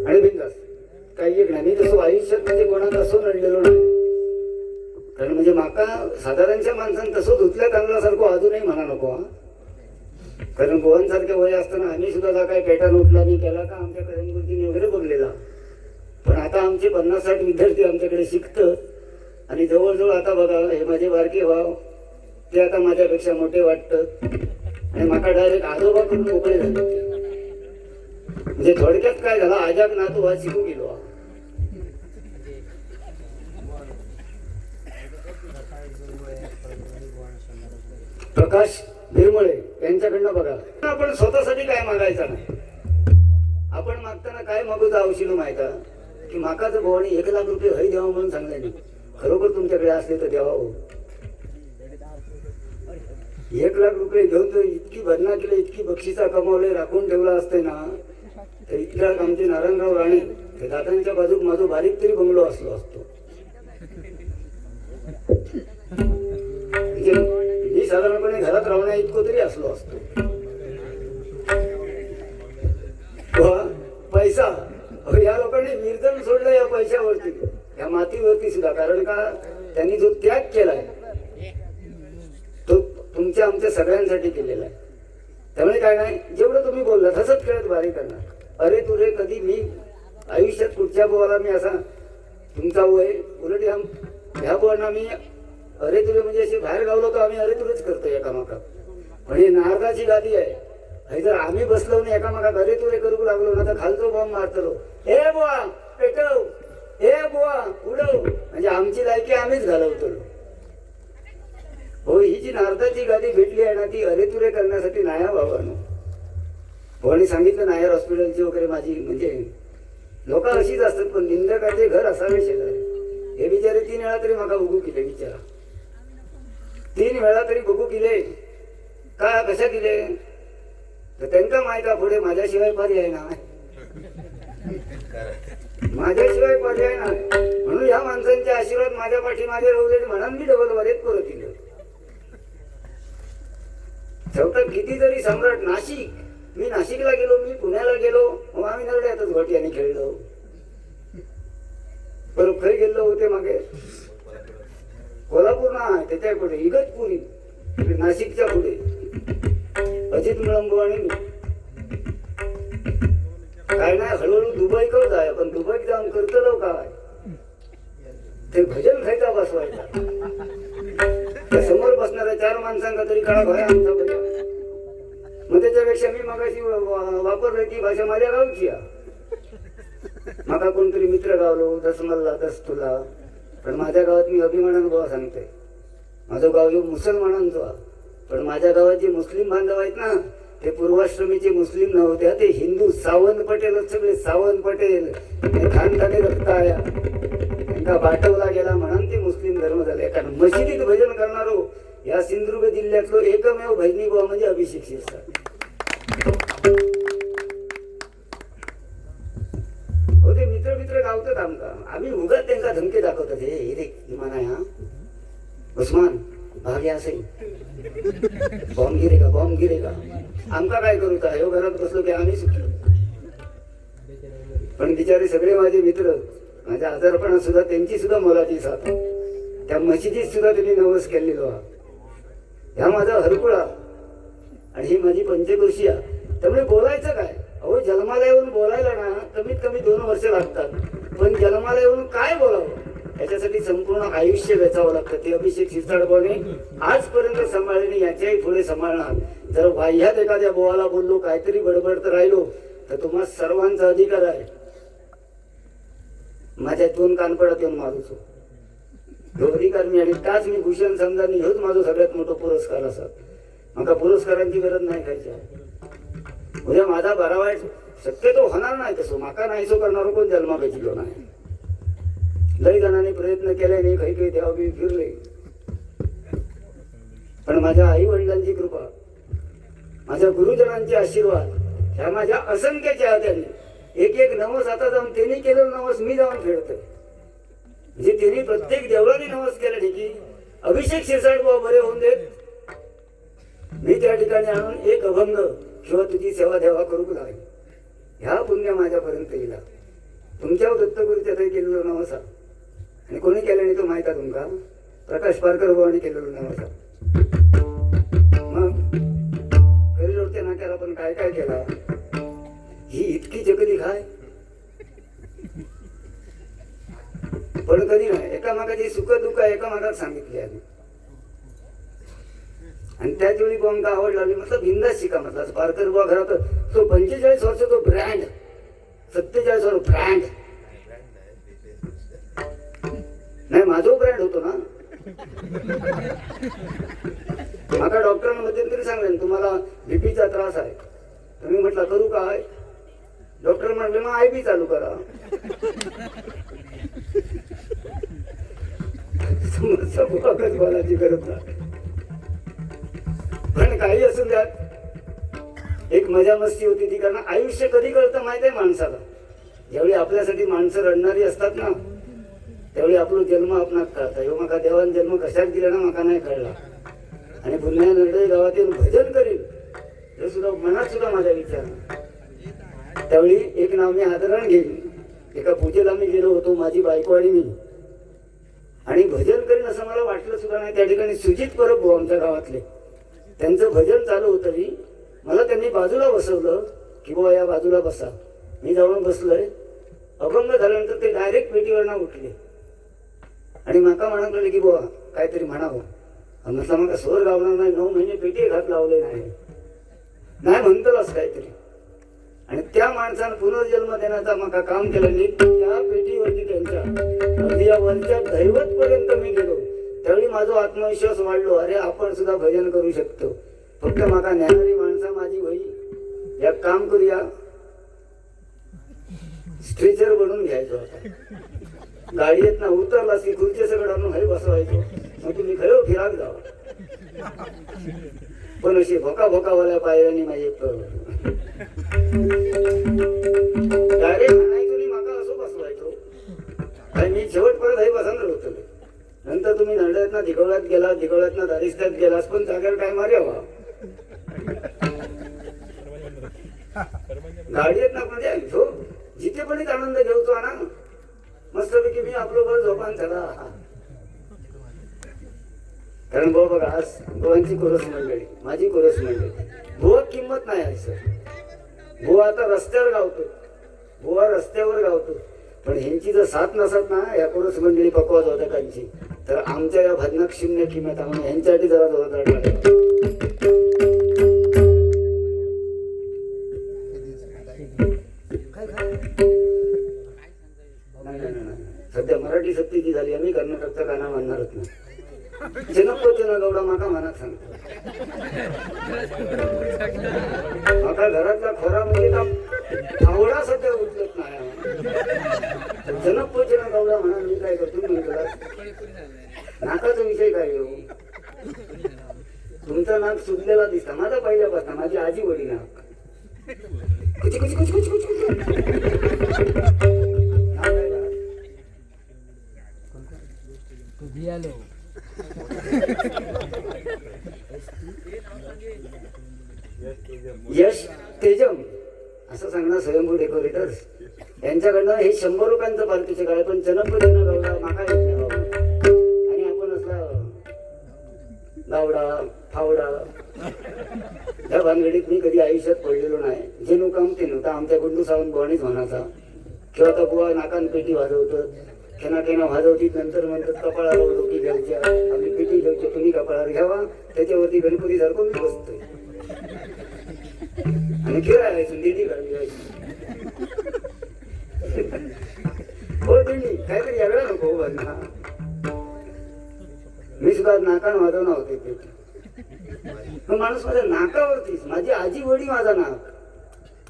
आणि बिंदास काही एक नाही. मी तसं आयुष्यात म्हणजे कोणाला असं नडलेलो नाही. कारण म्हणजे माका साधारणच्या माणसांनी तसं धुतल्या तांदळासारखं अजूनही म्हणा नको हा. कारण गोवांसारख्या वय असताना आम्ही सुद्धा जा काही पेटा उठला नाही केला का आमच्या करंगुर्तीने वगैरे बघलेला. पण आता आमचे 50-60 विद्यार्थी आमच्याकडे शिकतात आणि जवळजवळ आता बघा हे माझे बारके भाव ते आता माझ्यापेक्षा मोठे वाटतात आणि माका डायरेक्ट आजोबा करून मोकळे झाले. म्हणजे थोडक्यात काय झाला आजाक नातू हा शिकू गेलो. प्रकाश निर्मळे यांच्याकडनं बघा. आपण स्वतःसाठी काय मागायचं नाही. आपण मागताना काय मागू जावशील माहिती की माकाचं भवानी 1 लाख रुपये हय द्यावा म्हणून सांगले नाही. खरोखर तुमच्याकडे असले तर द्यावा. 1 लाख रुपये घेऊन जर इतकी भरणा केली इतकी बक्षिसा कमावले राखून ठेवला असते ना तर इतक्या आमचे नारायणराव राणे ते दातांच्या बाजूक माझं बारीक तरी बंगलो असलो असतो. मी साधारणपणे घरात राहण्या इतकं तरी असलो असतो. पैसा या लोकांनी विरजन सोडलं या पैशावरती या मातीवरती सुद्धा. कारण का त्यांनी जो त्याग केलाय तो तुमच्या आमच्या सगळ्यांसाठी केलेला आहे. त्यामुळे काय नाही जेवढं तुम्ही बोलला तसंच खेळत बारी करणार. अरे तुरे कधी मी आयुष्यात कुठच्या बोवाला मी असा तुमचा वय उलट ह्या बोवांना मी अरे तुरे म्हणजे असे बाहेर गावलो तर आम्ही अरे तुरेच करतो एकामाकात. म्हणजे नारदाची गादी आहे हे जर आम्ही बसलो नाही एकामाकात अरे तुरे करू लागलो ना तर खालचो बॉम्ब मारतो. हे बुवा पेटव, हे बुवा उडव, म्हणजे आमची लायकी आम्हीच घालवतो. हो ही जी नारदाची गादी भेटली आहे ना ती अरे तुरे करण्यासाठी नाही बाबांनो. भवानी सांगितलं नायर हॉस्पिटलची वगैरे माझी म्हणजे लोक अशीच असतात. पण निंदकाचे घर असावे शेजारी. हे बिचारे 3 वेळा तरी माका बघू केले. विचारा 3 वेळा तरी बघू केले का कशा केले तर त्यांना माहित आहे पुढे माझ्याशिवाय पर्याय नाही. माझ्याशिवाय पर्याय नाही म्हणून ह्या माणसांचे आशीर्वाद माझ्या पाठी माझे राहू दे म्हणून मी डबल वरेत परत दिलं. शेवटात किती तरी सम्राट नाशिक मी नाशिकला गेलो मी पुण्याला गेलो मग आम्ही नरड्यातच घोट्याने खेळलो. परत खरी गेलो होते मागे कोल्हापूर ना त्याच्या पुढे इगतपुरी नाशिकच्या पुढे अजित मुळंबो आणि मी काय नाही हळूहळू दुबई करू जाय. पण दुबईत जाऊन करतलो काय ते भजन खायचा बसवायचा. त्या समोर बसणाऱ्या 4 माणसांना तरी काळा भया आमचा भजन. मग त्याच्यापेक्षा मी मगाशी वापरलं ती भाषा माझ्या गावची माका कोणतरी मित्र गावलो दस मल्ला दस तुला. पण माझ्या गावात मी अभिमानानं बाबा सांगतोय माझं गाव जो मुसलमानांचं. पण माझ्या गावात जे मुस्लिम बांधव आहेत ना ते पूर्वाश्रमीचे मुस्लिम नव्हते. ते हिंदू सावंत पटेल सगळे सावंत पटेल खानदानी रक्त आया त्यांना बाटवला गेला म्हणून ते मुस्लिम धर्म झाले. कारण मशिदीत भजन करणारो या सिंधुदुर्ग जिल्ह्यातलो एकमेव भजनी बुवा म्हणजे अभिषेक शिरसाट. हो ते मित्र गावतात आमका आम्ही उगाच त्यांना धमके दाखवतात. हे रे इमान आहे हा उस्मान भाग्या असेल बॉम्ब गिरेगा आमका काय करू का ह्यो घरात बसलो की आम्ही सुटलो. पण बिचारे सगळे माझे मित्र माझ्या आजारपणात सुद्धा त्यांची सुद्धा मोलाची साथ. त्या मशिदीत सुद्धा त्यांनी नवस केलेलो. ह्या माझा हरकुळा आणि ही माझी पंचकृषिया. त्यामुळे बोलायचं काय अहो जन्माला येऊन बोलायला ना कमीत कमी 2 वर्ष लागतात. पण जन्माला येऊन काय बोलावं याच्यासाठी संपूर्ण आयुष्य वेचावं लागतं. ते अभिषेक शिरसाटबाने आजपर्यंत सांभाळले याच्याही पुढे सांभाळणार. जर बाह्यात एखाद्या बोवाला बोललो काहीतरी बडबडत राहिलो तर तुम्हा सर्वांचा अधिकार आहे माझ्या 2 कानपडात येऊन मारूचो. जो अधिकार मी आणि त्याच मी भूषण समजा हेच माझा सगळ्यात मोठा पुरस्कार असा. मला पुरस्कारांची गरज नाही खायच्या. उद्या माझा बरा वाईट शक्यतो होणार नाही तसं माका नाहीसो करणारो कोण जन्मा भेटलो नाही. लई जणांनी प्रयत्न केले नाही काही काही देवा बी फिरले. पण माझ्या आई वडिलांची कृपा माझ्या गुरुजनांचे आशीर्वाद ह्या माझ्या असंख्य चाहत्यांनी एक नवस आता जाऊन त्यांनी केलेलं नवस मी जाऊन फेडतोय. म्हणजे त्यांनी प्रत्येक देवळाने नवस केला की अभिषेक शिरसाट बाबा बरे होऊन देत मी त्या ठिकाणी आणून एक अभंग किंवा तुझी सेवा देवा करू लागेल. ह्या पुण्य माझ्यापर्यंत येईल. तुमच्यावर दत्तगुरूच्या थंय केलेलो नाव असा आणि कोणी केलं नाही तो माहिती आहे तुमका? प्रकाश पारकर भावाने केलेलं नाव असा. मग करिडोरच्या नाक्याला पण काय काय केला, ही इतकी जगली काय पण कधी नाही एकामेकाची सुख दुःख एकामेकात सांगितली आम्ही. आणि त्याच वेळी आमका आवड लागली म्हटलं बिंदास शिका म्हटलं. पारकर बुवा घरात तो 45 वर्ष तो ब्रँड, 47 वर्ष ब्रँड नाही माझा ब्रँड होतो ना. माका डॉक्टरांना मध्यंतरी सांगले तुम्हाला बीपीचा त्रास आहे. तुम्ही म्हटलं करू काय? डॉक्टर म्हटले मग आयबी चालू करा. बोलायची गरज नाही. पण काही असू द्यात एक मजा मस्ती होती ती. कारण आयुष्य कधी कळतं माहित आहे माणसाला, ज्यावेळी आपल्यासाठी माणसं रडणारी असतात ना त्यावेळी आपला जन्म आपणात कळता. ह्यो माका देवान जन्म कशात दिला ना माका नाही कळला. आणि पुन्हा नरडे गावात येऊन भजन करील हे सुद्धा मनात सुद्धा माझा विचार. त्यावेळी एक नाव मी आदरण घेईन. एका पूजेला मी गेलो होतो माझी बायको आणि मी, आणि भजन करीन असं मला वाटलं सुद्धा नाही. त्या ठिकाणी सुजित परब भाऊ आमच्या गावातले त्यांचं भजन चालू होतं. मला त्यांनी बाजूला बसवलं की बुवा या बाजूला बसा. मी जाऊन बसलोय. अभंग झाल्यानंतर ते डायरेक्ट पेटीवरनं उठले आणि माका म्हणत लागले की बुवा काहीतरी म्हणावं. म्हटलं मग स्वर गावणार नाही, 9 महिने पेटी घात लावले नाही म्हणतलंच काहीतरी. आणि त्या माणसानं पुनर्जन्म देण्याचा मका काम केलं नाही. त्या पेटीवरती त्यांच्या अगदी या वरच्या दैवत पर्यंत मी गेलो. त्यावेळी माझा आत्मविश्वास वाढलो. अरे आपण सुद्धा भजन करू शकतो. फक्त माका ज्ञानारी माणसा माझी होई या काम करूया. स्ट्रेचर बनवून घ्यायचो आता. गाडीत ना उतरला की खुर्ची सगळं आणून हरी बसवायचो. मग तुम्ही खरं फिराक जावा. पण अशी भोकावाल्या पायऱ्याने माझे डायरेक्ट म्हणायचो नाही माका असं बसवायचो. आणि मी शेवटपर्यंत हरी बसणार होतो. नंतर तुम्ही नरड्यातनं दिघोळ्यात गेला, दिघोळ्यातनं दारिस्त्यात गेलास पण जागेवर काय मार्यावा गाडीत ना म्हणजे ऐकतो जिथे पण एक आनंद घेवतो ना मस्तपैकी मी आपलं बरं झोपान चला. कारण भाऊ बघा आज भावांची कोरस मंडळी माझी कोरस मंडळी बुवा किंमत नाही आहे सर. बुवा आता रस्त्यावर गावतो, बुवा रस्त्यावर गावतो. पण ह्यांची जर साथ नसत ना या कोरस मंडळी पकवाज होत्या त्यांची तर आमच्या या भजनाक शून्य किंमत आहे. म्हणून ह्यांच्यासाठी जरा जोरदार लागेल. सध्या मराठी सक्तीची झाली. आम्ही कर्नाटकचा गाणं म्हणणारच नाही. जनपचन गौडा माका मनात सांगतो. माका घरातला खोरा म्हणजे आवडा सध्या उचलत नाही. जनपचन गौडा म्हणा मी काय करतो म्हणतो. नाकाचा विषय काय घेऊ? तुमचा नाक सुजलेला दिसता. माझा पहिल्यापासून माझी आजी वडील नाक कुची कुची कुची कुची कुची यश तेजम असं सांगणार स्वयंभू डेकोरेटर्स यांच्याकडनं हे 100 रुपयांचं पालखीचे काय. पण जनपदन गावडा माका येत नाही बाबा. आणि आपण असला गावडा फावडा त्या भानगडीत मी कधी आयुष्यात पडलेलो नाही. जे काम ते नव्हतं. आमच्या गुंडू सावंत बुवानीच म्हणायचा किंवा आता बुवा नाकान पेटी वाजवतात केना वाजवतीत. नंतर म्हणतात कपाळाला डोकी घ्यायच्या आम्ही पेटी घ्यायची तुम्ही कपाळावर घ्यावा. त्याच्यावरती गणपती सारखं मी बसतोय आणि खेळायची दिंडी घालायची. हो दिंडी काहीतरी यावेळा नको ना. मी सुद्धा नाकान वाजवणार होते पेटी. मग माणूस माझ्या नाकावरतीच माझी आजी वडी माझा नाक.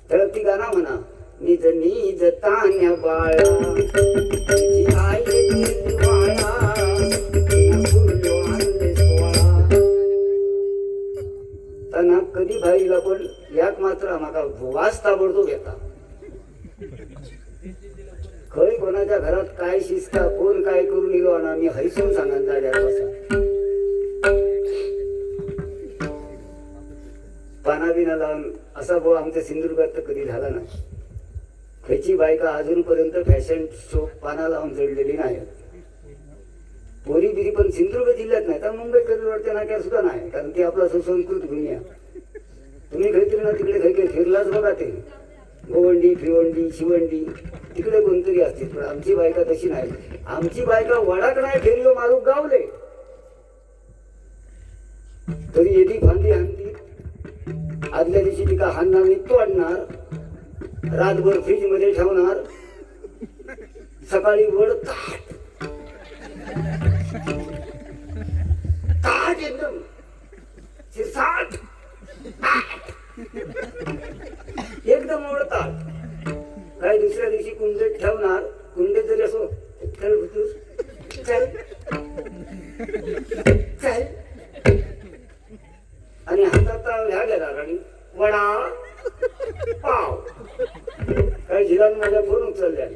त्याला ती गाणं म्हणा निज निज तान्या बाळा नाक कधी भाईला पण याक मात्र माका वास ताबडतोब घेता. खरी कोणाच्या घरात काय शिस्ता कोण काय करून इलो ना मी हरिसून सांगा जाड्यात बसा. पाना बिना लावून असा भाऊ आमच्या सिंधुदुर्गात तर कधी झाला नाही. खयची बायका अजूनपर्यंत फॅशन शो पाना लावून चढलेली नाही. पोरी बिरी पण सिंधुदुर्ग जिल्ह्यात नाही तर मुंबईत कधी वाटते नाक्यात सुद्धा नाही, कारण की आपला सुसंस्कृत भूमी आहे. तुम्ही काहीतरी ना तिकडे काही काही फिरलाच बघा, ते गोवंडी फिवंडी शिवंडी तिकडे कोणतरी असते, पण आमची बायका तशी नाही. आमची बायका वडाक नाही फेरीव मारू गावले तरी येदी फांदी हाणती. आदल्या दिवशी तिका हाणणार आणि तोडणार, रातभर फ्रीज मध्ये ठेवणार, सकाळी वड ताट ताट एकदम साठ एकदम ओढतात. काय दुसऱ्या दिवशी कुंडेत ठेवणार, कुंडेत जरी असो चल भुतूस चल चल आणि हातात ह्या घेणार आणि वडा पाव. काय झिरान माझ्या फोन उचलल्या,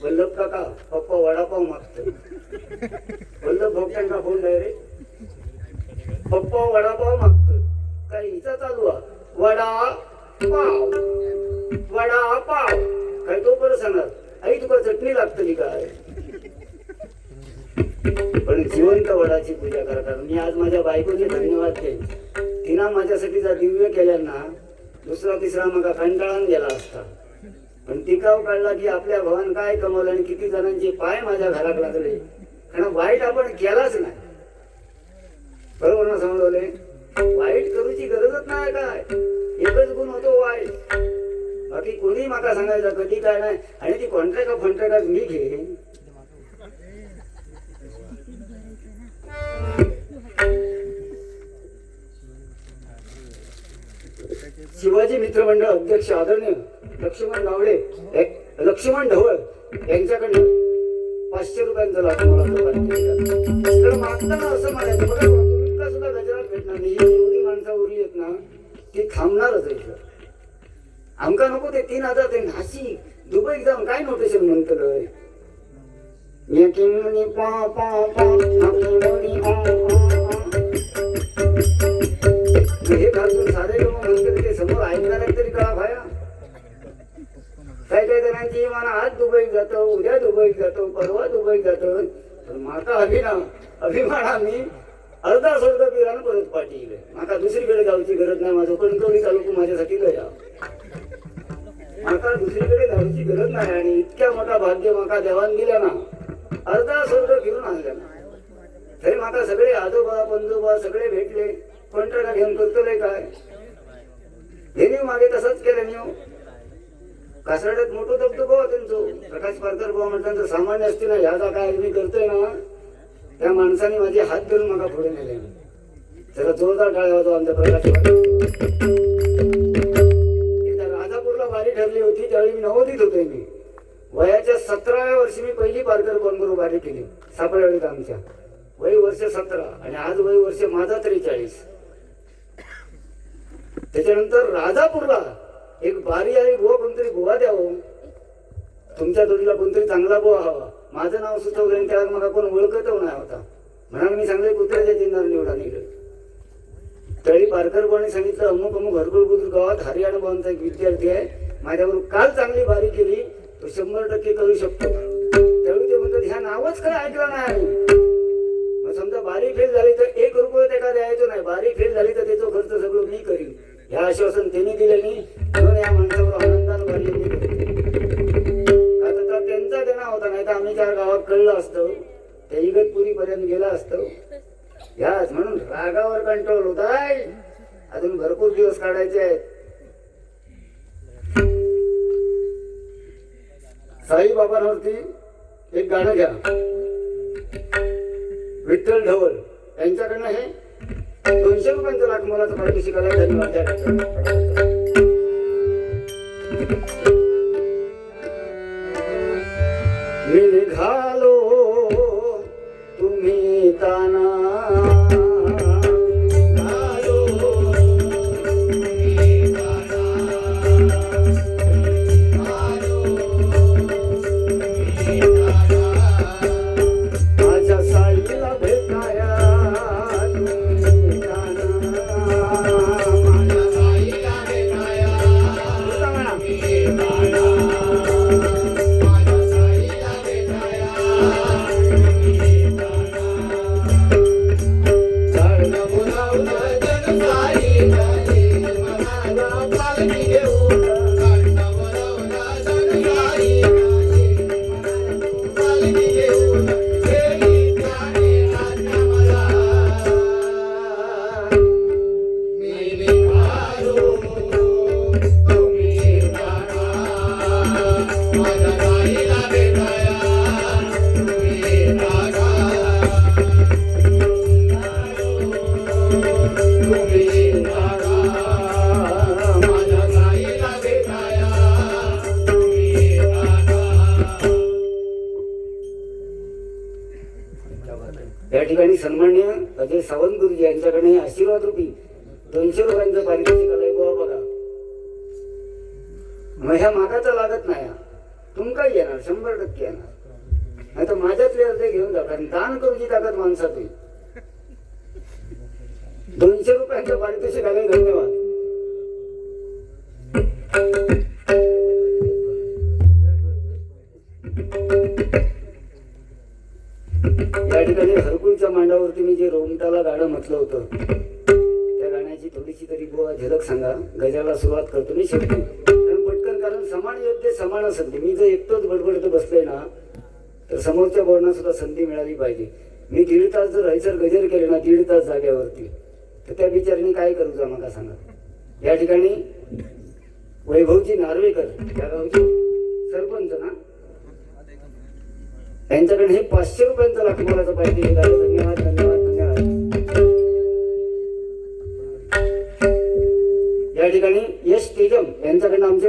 वल्लभ काका पप्पा वडापाव मागतो. वल्लभ भोगट्यांका फोन डायरेक्ट पप्पा वडापाव मागतो. काय हिचा चालू आहे वडा पाव वडा पाव. काय तो परत सांगणार आई तुका चटणी लागतली काय. पण जिवंत वडाची पूजा करतात. मी आज माझ्या बायकोचे धन्यवाद देईन. तिनं माझ्यासाठी जर दिव्य केल्यांना दुसरा तिसरा मग कंटाळून गेला असता, पण टिकाव काढला की आपल्या भावान काय कमवलं आणि किती जणांचे पाय माझ्या घरात लागले. कारण वाईट आपण केलाच नाही, बरोबर ना समजवले. वाईट करूची गरजच नाही. काय एकच गुण होतो वाईट, बाकी कोणी माका सांगायचं कधी काय नाही. आणि ती कॉन्ट्रॅक्ट फंट्रॅक्ट मी घे. शिवाजी मित्र मंडळ अध्यक्ष आदरणीय लक्ष्मण गावडे लक्ष्मण ढवळ यांच्याकडनं 500 रुपयांचा लाभ मला तर मागताना असं म्हणायचं बघा तुमका सुद्धा गजरात भेटणार नाही. एवढी माणसं उरली आहेत ना ती थांबणारच आहे. आमका नको ते 3000 ते नाशिक दुबईत जाऊन काय नोटेशन म्हणतलंय. हे घालून सारे लोक म्हणतात ते समोर ऐकणार तरी कळा भाया. काय काय जणांची मला आज दुबईत जातो, उद्या दुबईत जातो, परवा दुबईत जातो. पण माका अभिमान आम्ही अर्धा स्वर्ग पिरानं परत पाठीले. माका दुसरीकडे जाऊची गरज नाही. माझं कणकवली तालुका माझ्यासाठी गया. माका दुसरीकडे जाऊची गरज नाही. आणि इतक्या मोठा भाग्य माका देवान दिला ना, अर्धा स्वर्ग फिरून आणला ना. तरी माका सगळे आजोबा पंजोबा सगळे भेटले. कॉन्ट्रॅक्ट घेऊन करतोय काय हे मागे तसंच केलं मी. कासरड्यात मोठं धबधबा त्यांचं प्रकाश पारकर बाबा म्हटल्यानंतर सामान्य असते ना. ह्याचा काय मी करतोय ना, त्या माणसाने माझे हात धरून मला पुढे नेले. जरा जोरदार टाळ्या होतो आमच्या प्रकाश. एकदा राजापूरला बारी ठरली होती त्यावेळी मी नवोदित होतोय. मी वयाच्या 17व्या वर्षी मी पहिली पारकर बरोबर बारी केली सापळवाडीत आमच्या. वय वर्ष 17 आणि आज वय वर्ष माझा 43. त्याच्यानंतर राजापूरला एक बारी आणि बुवा कोणतरी बुवा द्यावं, तुमच्या जोडीला कोणतरी चांगला बुवा हवा. माझं नाव सुचवलं आणि त्याला मला कोण ओळखत नाही होता. म्हणून मी सांगले कुत्र्याच्या चिन्हावर निवडा निघलं. तळी पारकर बुवाने सांगितलं अमुक अमुक हरकुळ बुद्रुक गावात हरियाणा बुवांचा एक विद्यार्थी आहे, माझ्याबरोबर काल चांगली बारी केली, तो 100% करू शकतो. त्यावेळी ते म्हणतात ह्या नावच काय ऐकलं नाही. मग समजा बारी फेल झाली तर 1 रुपये त्याला द्यायचो नाही. बारी फेल झाली तर त्याचा खर्च सगळं मी करीन. ह्या आश्वासन त्यांनी दिले नाही. म्हणून या माणसावर आनंदानं बारी आता त्यांचा देणा होता. नाही तर आम्ही 4 गावात कळलं असतं, त्या इगतपुरी पर्यंत गेला असतं. ह्याच म्हणून रागावर कंट्रोल होताय. अजून भरपूर दिवस काढायचे आहेत. साईबाबांवरती एक गाणं घ्या. विठ्ठल ढवळ यांच्याकडनं हे 200 रुपयांचं लाख मोलाचं पारितोषिक आलं. धन्यवाद. मी निघालो तुम्ही ताना Bye. या ठिकाणी सन्मान्य अजय सावंत गुरुजी यांच्याकडे आशीर्वाद रूपी 200 रुपयांचं पारितोषिक आलंय बघा. मग ह्या मागाचा लागत नाही, तुमका येणार 100% येणार. नाही तर माझ्यातले अर्धे घेऊन जा, कारण दान करूची ताकद माणसात होईल. 200 रुपयांचं पारितोषिक आलंय, धन्यवाद. या ठिकाणी हरकुळच्या मांडावरती मी जे रोमटाला गाणं म्हटलं होतं त्या गाण्याची थोडीशी तरी बुवा झलक सांगा. गजाला सुरुवात करतो मी शेवटी, कारण पटकन, कारण समान योद्धे समान संधी. मी जर एकटोच बडबडत बसलोय ना तर समोरच्या बोलणं सुद्धा संधी मिळाली पाहिजे. मी 1.5 तास जर राहायचं गजर केले ना 1.5 तास जाग्यावरती, तर त्या बिचारीने काय करू जा मला सांगा. या ठिकाणी वैभवजी नार्वेकर त्या गावचे सरपंच ना, त्यांच्याकडे हे 500 रुपयांचं लाखोराचं पाहिजे. धन्यवाद धन्यवाद धन्यवाद. या ठिकाणी यश तेजम यांच्याकडनं आमचे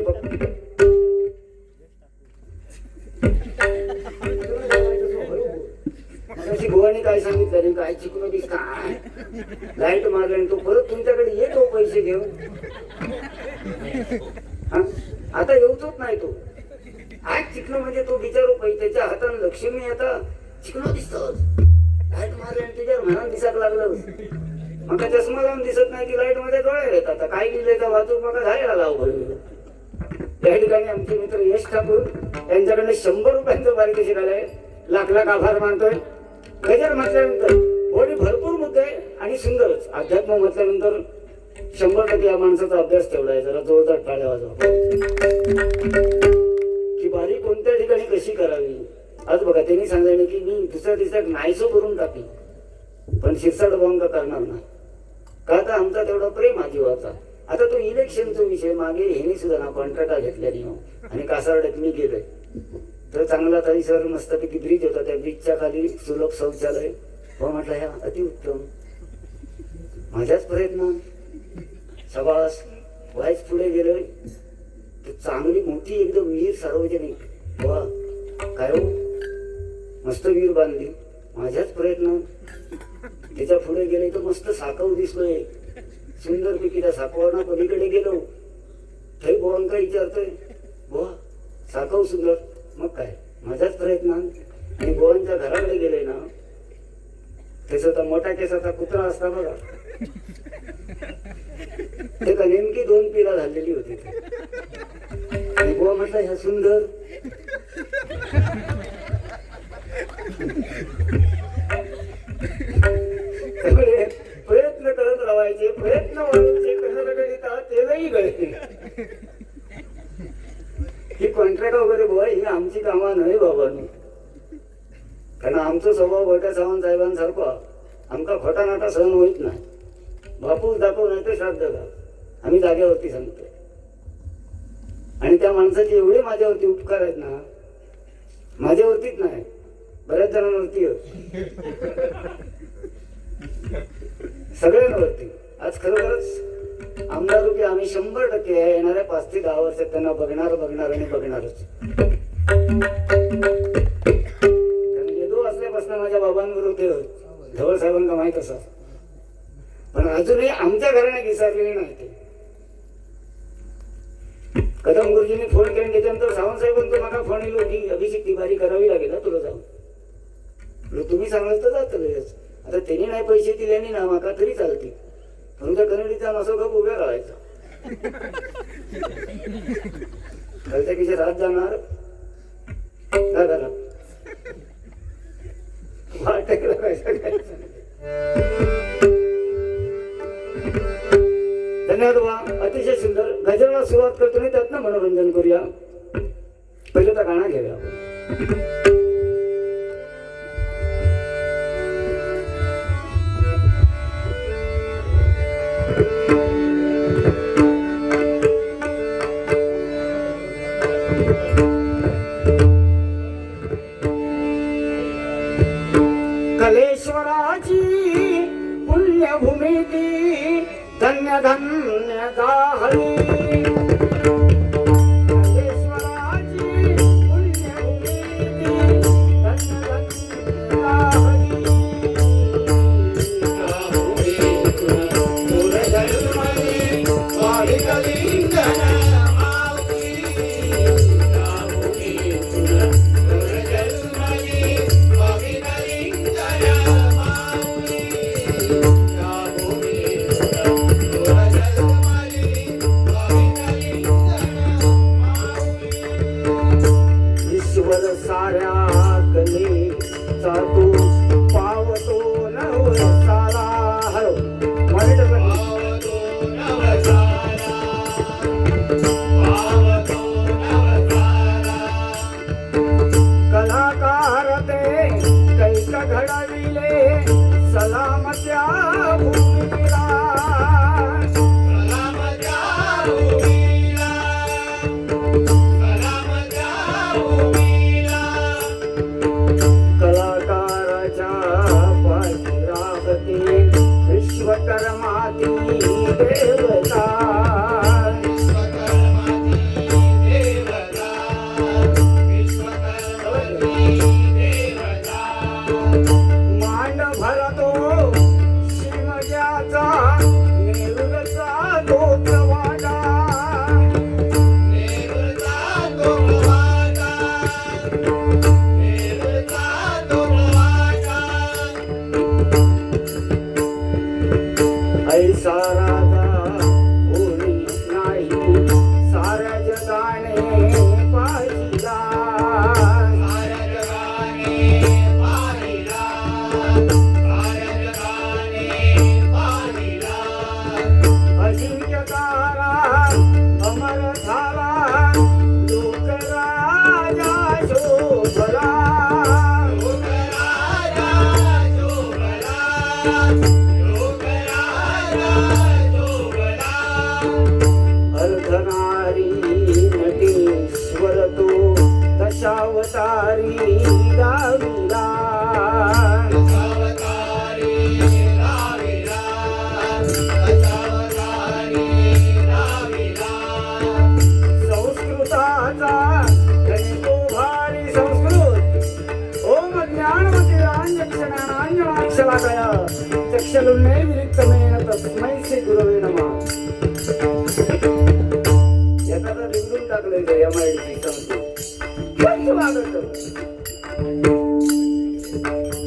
मगाशी भुवानी काय सांगितलं, काय चिकून काय लाईट मारले तो परत तुमच्याकडे येतो पैसे घेऊन. आता येऊतच नाही तो. आज चिकलो म्हणजे तो बिचारो पैसे त्याच्या हाताने लक्ष्मी आता चिकलो दिसतो. लाईट मारले आणि तुझ्या मनात दिसायला लागलं. मग चष्मा लावून दिसत नाही की लाईट मध्ये डोळे येत. आता काय लिहिलंय का वाचून मग झालेला लाव. या ठिकाणी आमचे मित्र यश ठाकूर यांच्याकडे 100 रुपयांचं पारितोषिक आलंय. लाख लाख आभार मानतोय. गजर म्हटल्यानंतर थोडी भरपूर मुद्दे आणि सुंदरच. अध्यात्म म्हटल्यानंतर 100% या माणसाचा अभ्यास ठेवला आहे. जरा जोरदार टाळ्या वाजवा. की बारी कोणत्या ठिकाणी कशी करावी. आज बघा त्यांनी सांगितलं की मी दुसऱ्या दिवसात नाहीसो करून टाकी, पण शिरसाट बॉम्ब करणार नाही. का तर आमचा तेवढा प्रेम हा जीवाचा. आता तो इलेक्शनचा विषय मागे ह्याने सुद्धा ना कॉन्ट्रॅक्ट घेतल्याने आणि कासारड्यात मी गेलोय तर चांगला तरी सर मस्तपैकी ब्रिज होता. त्या ब्रिजच्या खाली सुलभ शौचालय. हो म्हटलं ह्या अतिउत्तम. माझ्याच प्रयत्न सभास व्हायच पुढे गेलोय. चांगली मोठी एकदम विहीर सार्वजनिक. वा काय हो मस्त विहीर बांधली. माझ्याच प्रयत्न त्याच्या पुढे गेले तर मस्त साकव दिसलोय सुंदर पैकी. त्या साकवाना पलीकडे गेलो थै बोवांका विचारतोय बुवा साकव सुंदर. मग काय माझाच प्रयत्न. आणि बोवांच्या घराकडे गेले ना त्याचा मोठा केसाचा कुत्रा असता बघा, ते का नेमकी 2 पिला झालेली होती. आणि बुवा म्हटलं ह्या सुंदर. प्रयत्न करत राहायचे, प्रयत्न वाढवायचे, कशाला तेलही गळते. ही कॉन्ट्रॅक्ट वगैरे बुवा ही आमची कामा नाही बाबांनी. कारण आमचा स्वभाव भटा सावंत साहेबांसारखा आमका खोटा नाटा सहन होत नाही. बापूस दाखव नाही तर श्राद्ध का आम्ही जागेवरती सांगतो. आणि त्या माणसाचे एवढे माझ्यावरती उपकार आहेत ना, माझ्यावरतीच नाही बऱ्याच जणांवरती सगळ्यांवरती. आज खरोखरच आमदार रूपी आम्ही 100% येणाऱ्या 5 ते 10 वर्षात त्यांना बघणार आणि बघणारच. येदो असल्यापासून माझ्या बाबांबरोबर ते धवळ साहेबांना माहित असा, पण अजूनही आमच्या घराने विसरलेले नाही ते. कदम गुरुजींनी फोन केला त्याच्यानंतर सावंत साहेबांचं मला फोन येलो की अभिषेक तिवारी करावी लागेल ना तुला जाऊन. तुम्ही सांगत तर जात लगेच. आता त्यांनी नाही पैसे दिल्याने ना माका तरी चालते, तुमच्या कन्नडीचा नसो गप उभ्या राहायचा. खालच्या किशे रात जाणार का घरात वाटेला पैसा घ्यायचा. धन्यवाद बा. अतिशय सुंदर. गजराला सुरुवात करतो नाही त्यातनं मनोरंजन करूया. पहिलं तर गाणं घेऊया आपण.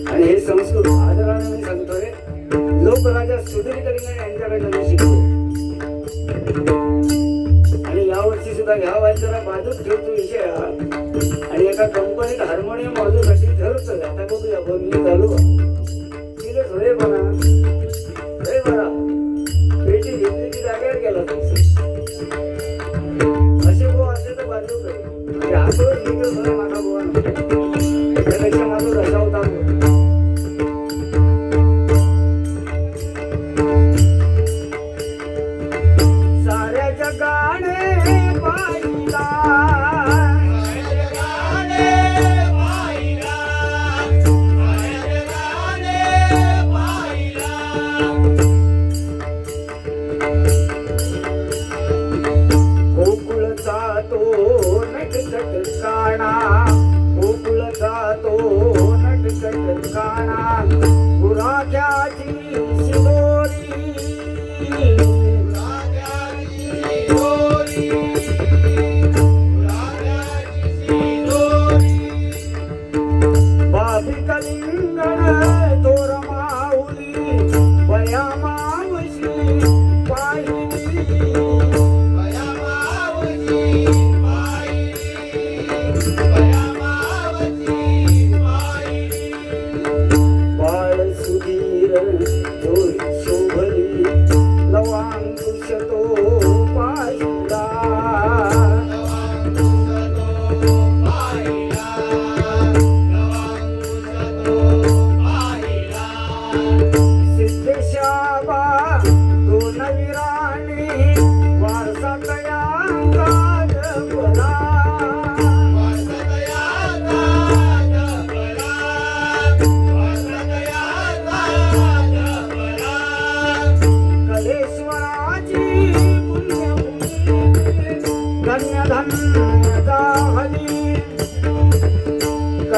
आणि हे संस्कृत आदराने मी सांगतोय, लोकराजा सुधीर कलिंगड यांच्याकडनं शिकलो. आणि यावर्षी सुद्धा ह्या वाच्याला बाजूच ठेवतो विषय हा. आणि एका कंपनीत हार्मोनियम वाजवण्यासाठी ठरवतोय. आता बघूया मी चालू तिला होय बना होय बरा पेटी घेतली की जागेवर गेला असे गो असे तर बाजू करे हातवर घेतलं माझा गोवा त्यापेक्षा माझं रसा होता. साऱ्या जगाने पाहिला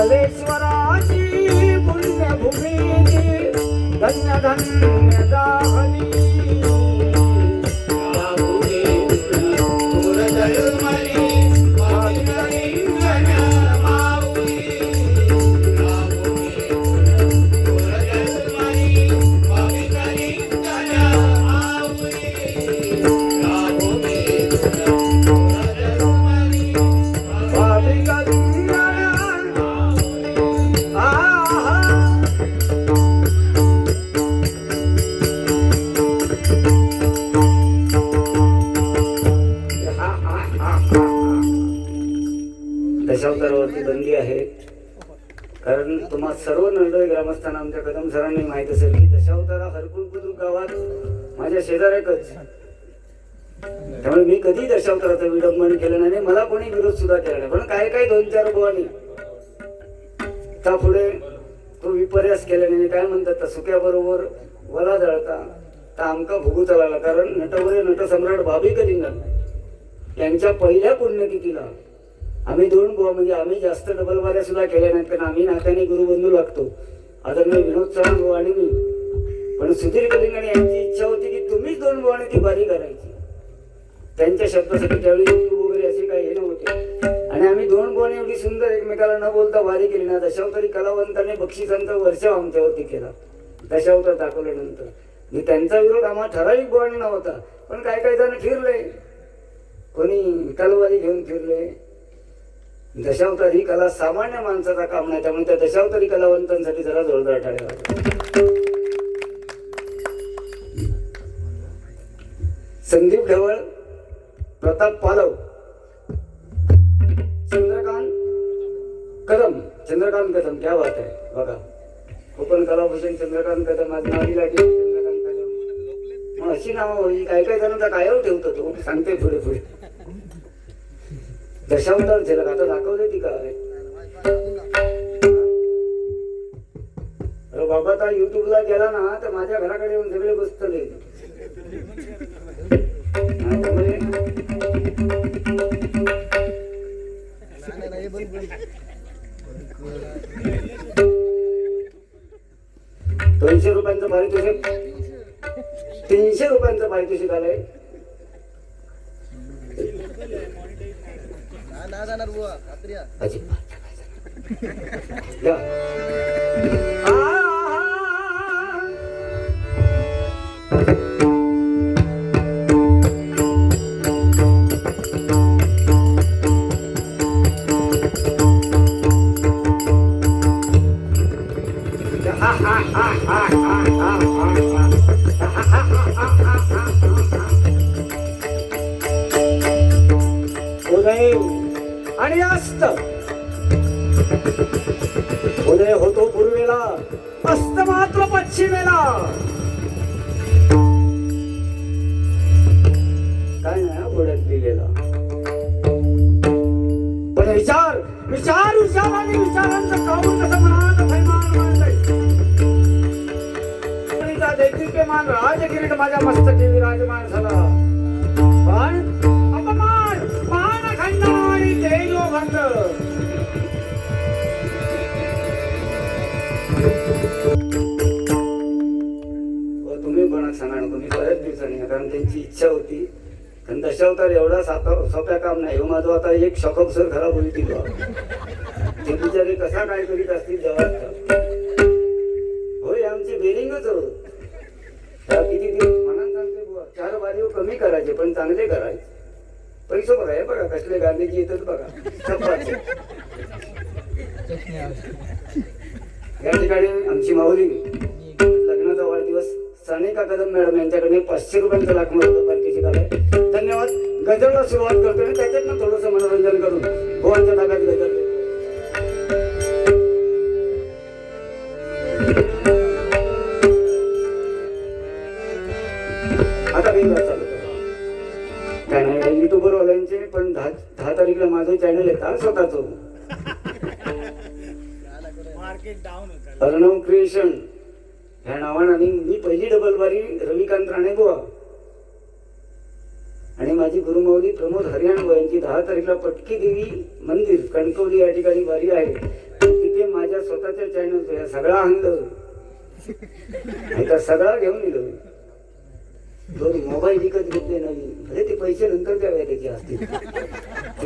कलेश्वराची पुण्यभूमी धन्य धन्य जाहली दशावतारावरती बंदी आहे. कारण तुम्हा सर्व नंदोई ग्रामस्थांना आमच्या कदम सरांनी माहित असेल की दशावतारा हरकुल बुद्रुक गावात माझ्या शेजाऱ्याकच. त्यामुळे मी कधी दशावताराचं विडंबन केलं नाही, मला कोणी विरोध सुद्धा केला नाही. पण काय काय 2-4 बुवानी त्या पुढे तो विपर्यास केल्याने काय म्हणतात सुक्याबरोबर वला जळता तर आमका भुगूचा लागला. कारण नटवरे नटसम्राट भाभी कलिंगन यांच्या पहिल्या पुण्यतिथीला आम्ही 2 बुवा म्हणजे आम्ही जास्त डबलवाऱ्या सुद्धा केल्या नाहीत, कारण आम्ही नात्याने गुरुबंधू लागतो. आदरणीय विनोद चव्हाण बुवा आणि मी. पण सुधीर कलिंगण यांची इच्छा होती की तुम्हीच 2 बुवाने ती बारी करायची. त्यांच्या शब्दासाठी त्यावेळी YouTube वगैरे असे काही हे नव्हते आणि आम्ही 2 बुवाने एवढी सुंदर एकमेकाला न बोलता वारी केली ना. दशावतारी कलावंतांनी बक्षिसांचा वर्षाव आमच्यावरती केला दशावतार दाखवल्यानंतर. मी त्यांचा विरोध आम्हाला ठराविक बुवाने नव्हता, पण काय काय जण फिरले, कोणी तलवारी घेऊन फिरले. दशावतार ही कला सामान्य माणसाचा काम नाही, त्यामुळे त्या दशावतारी कलावंतांसाठी जरा जोरदार टाळ्या वाजवा. संदीप ढवळ, प्रताप पालव, चंद्रकांत कदम क्या बात आहे. बघा कोकण कलाभूषण चंद्रकांत कदम, आज नावी लागली चंद्रकांत कदम. मग अशी नावं होई काय काय जणांचा कायवर ठेवतो तो सांगते पुढे पुढे. दशावतार झलक आता दाखवले ती काय. अरे बाबा आता युट्यूबला गेला ना तर माझ्या घराकडे येऊन सगळे बसतले. ₹200 पारितोषिक, 300 रुपयांचं पारितोषिक आलंय. उदय आणि अस्त, उदय होतो पूर्वेला, अस्त मात्र पश्चिमेला. काय नाही पुढ्यात लिहिलेला, पण विचार विचार विचार आणि विचारांचं काबूल कसं मनात थैमान मांडलंय. दैदिप्यमान राजकिरीट माझ्या मस्तकी विराजमान झाला, पण अपमान मानखंड आणि तेजोभंग. तुम्ही कोणाक सांगा नको, मी बऱ्याच दिवसांनी, कारण त्यांची इच्छा होती. कारण दशावतार एवढा सोप्या काम नाही. माझं आता एक शॉकअपसर खराब होईल ती ते बिचारे कसा काय करीत असतील जवळ. होय आमची बेरिंगच होत. किती दिवस मनात सांगते बुवा 4 वारी कमी करायचे पण चांगले करायचे. पैसे बघा हे बघा कसले गांधीजी येतात बघा. या ठिकाणी आमची माऊली लग्नाचा वाढदिवस सानिका कदम मॅडम यांच्याकडे 500 रुपयांचा लाख पारितोषिक आलाय. धन्यवाद. गजलला सुरुवात करतो आणि त्याच्यातनं थोडस मनोरंजन करून भुवांच्या ताब्यात गजल. आता मी चालू काय नाही युट्यूबर वाल्यांचे, पण 10 तारीखला माझं चॅनल येतात स्वतःच अर्णव क्रिएशन ह्या नावानं. आणि मी पहिली डबलवारी रविकांत राणे बुवा आणि माझी गुरुमाऊली प्रमोद हरियाण बुवा यांची 10 तारीखला पटकी देवी मंदिर कणकवली या ठिकाणी वारी आहे. तिथे माझ्या स्वतःच्या चॅनल सगळा आणलं नाही सगळा घेऊन दिलो. दोन मोबाईल विकत घेतले नवीन, म्हणजे ते पैसे नंतर द्यावे त्याचे असतील.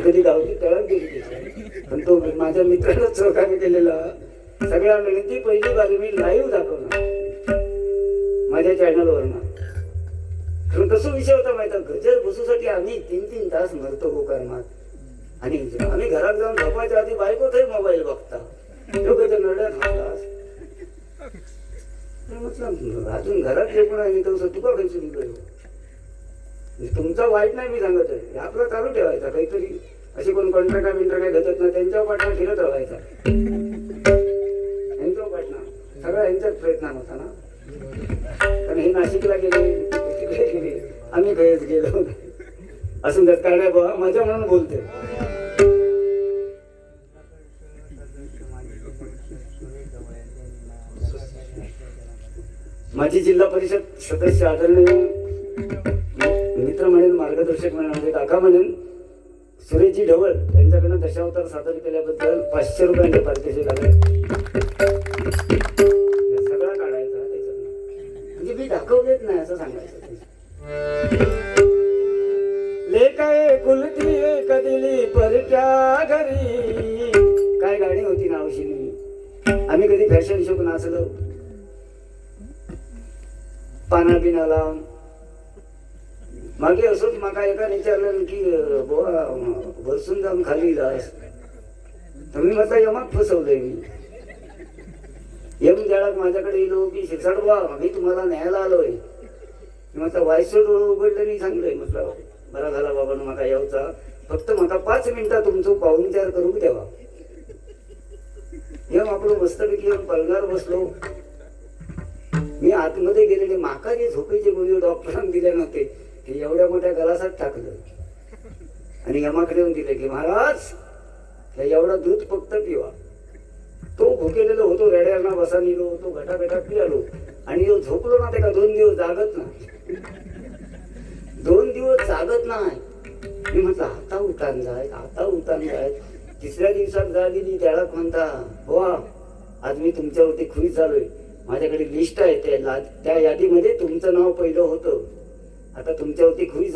कधी गावची तळप गेली त्याची, पण तो माझ्या मित्रानं सहकार्य केलेला सगळ्या मिळून ती पहिली बाजू मी लाईव्ह दाखवणार माझ्या चॅनलवरनं. कारण कसं विषय होता माहिती, गजर बसूसाठी आम्ही 3-3 तास मरतो गोकर्मात. आणि आम्ही घरात जाऊन झोपायच्या आधी बायको तरी मोबाईल बघता, गजर नरड्यात हातलास. म्हटलं अजून घरात जे पण आहे तसं तुका खायचं निघालो. तुमचा वाईट नाही मी सांगत आहे, आपला चालू ठेवायचा काहीतरी. असे कोण कॉन्ट्रॅक्ट बिंट्रॅक्ट घेतात ना त्यांच्यावर पाठवा फिरत राहायचा. यांच्यावर पाठना सगळा यांच्याच प्रयत्न होता ना. कारण हे नाशिकला गेले आम्ही गयच गेलो असून त्यात काय नाही बा माझ्या म्हणून बोलते. माझी जिल्हा परिषद सदस्य आदरणीय मित्र म्हणेन, मार्गदर्शक म्हणेन, काका म्हणेन सुरेशजी ढवळ यांच्याकडनं दशावतार सादर केल्याबद्दल 500 रुपयांचे पारितोषिक आले. सगळा काढायचा त्याच्यात, म्हणजे मी दाखवलेच नाही असं सांगायचं. लेकाय कुलती एक दिली परट्या घरी, काय गाणी होती ना औषधी. आम्ही कधी फॅशन शोक नाचलो, पाना बिना लावून. मागे असंच माका एका विचारलं की बोवा बसून जाऊन खाली जास, तर मी म्हटलं यमात फसवलंय मी. यम जाळात माझ्याकडे येलो की शिरसाट बा मी तुम्हाला न्यायला आलोय. म्हटलं वायसो डोळं उघडलं मी सांगलंय. म्हटलं बरा झाला बाबा माका यावचा, फक्त माका 5 मिनिटं तुमचं पाहुणचार करू द्यावा. यम आपलं मस्तपैकी पलंगावर बसलो. मी आतमध्ये गेलेले, माका जे झोपेचे गोळी डॉक्टरांनी दिले नव्हते ते एवढ्या मोठ्या गलासात टाकलं आणि यमाकडे येऊन दिले की महाराज एवढा दूध फक्त पिवा. तो भुकेलेलो होतो, रेड्याला बसा निलो होतो, घटाघटा पियालो आणि तो झोपलो ना ते का 2 दिवस जागत नाही. 2 दिवस जागत नाही. मी म्हटलं आता उठान जाय, आता उठान जाय. 3ऱ्या दिवसात जाग गेली. त्याला म्हणता बुवा आज मी तुमच्यावरती खुश झालोय, माझ्याकडे लिस्ट आहे त्या यादीमध्ये तुमचं नाव पहिलं होतं. आता तुमच्यावरती खुश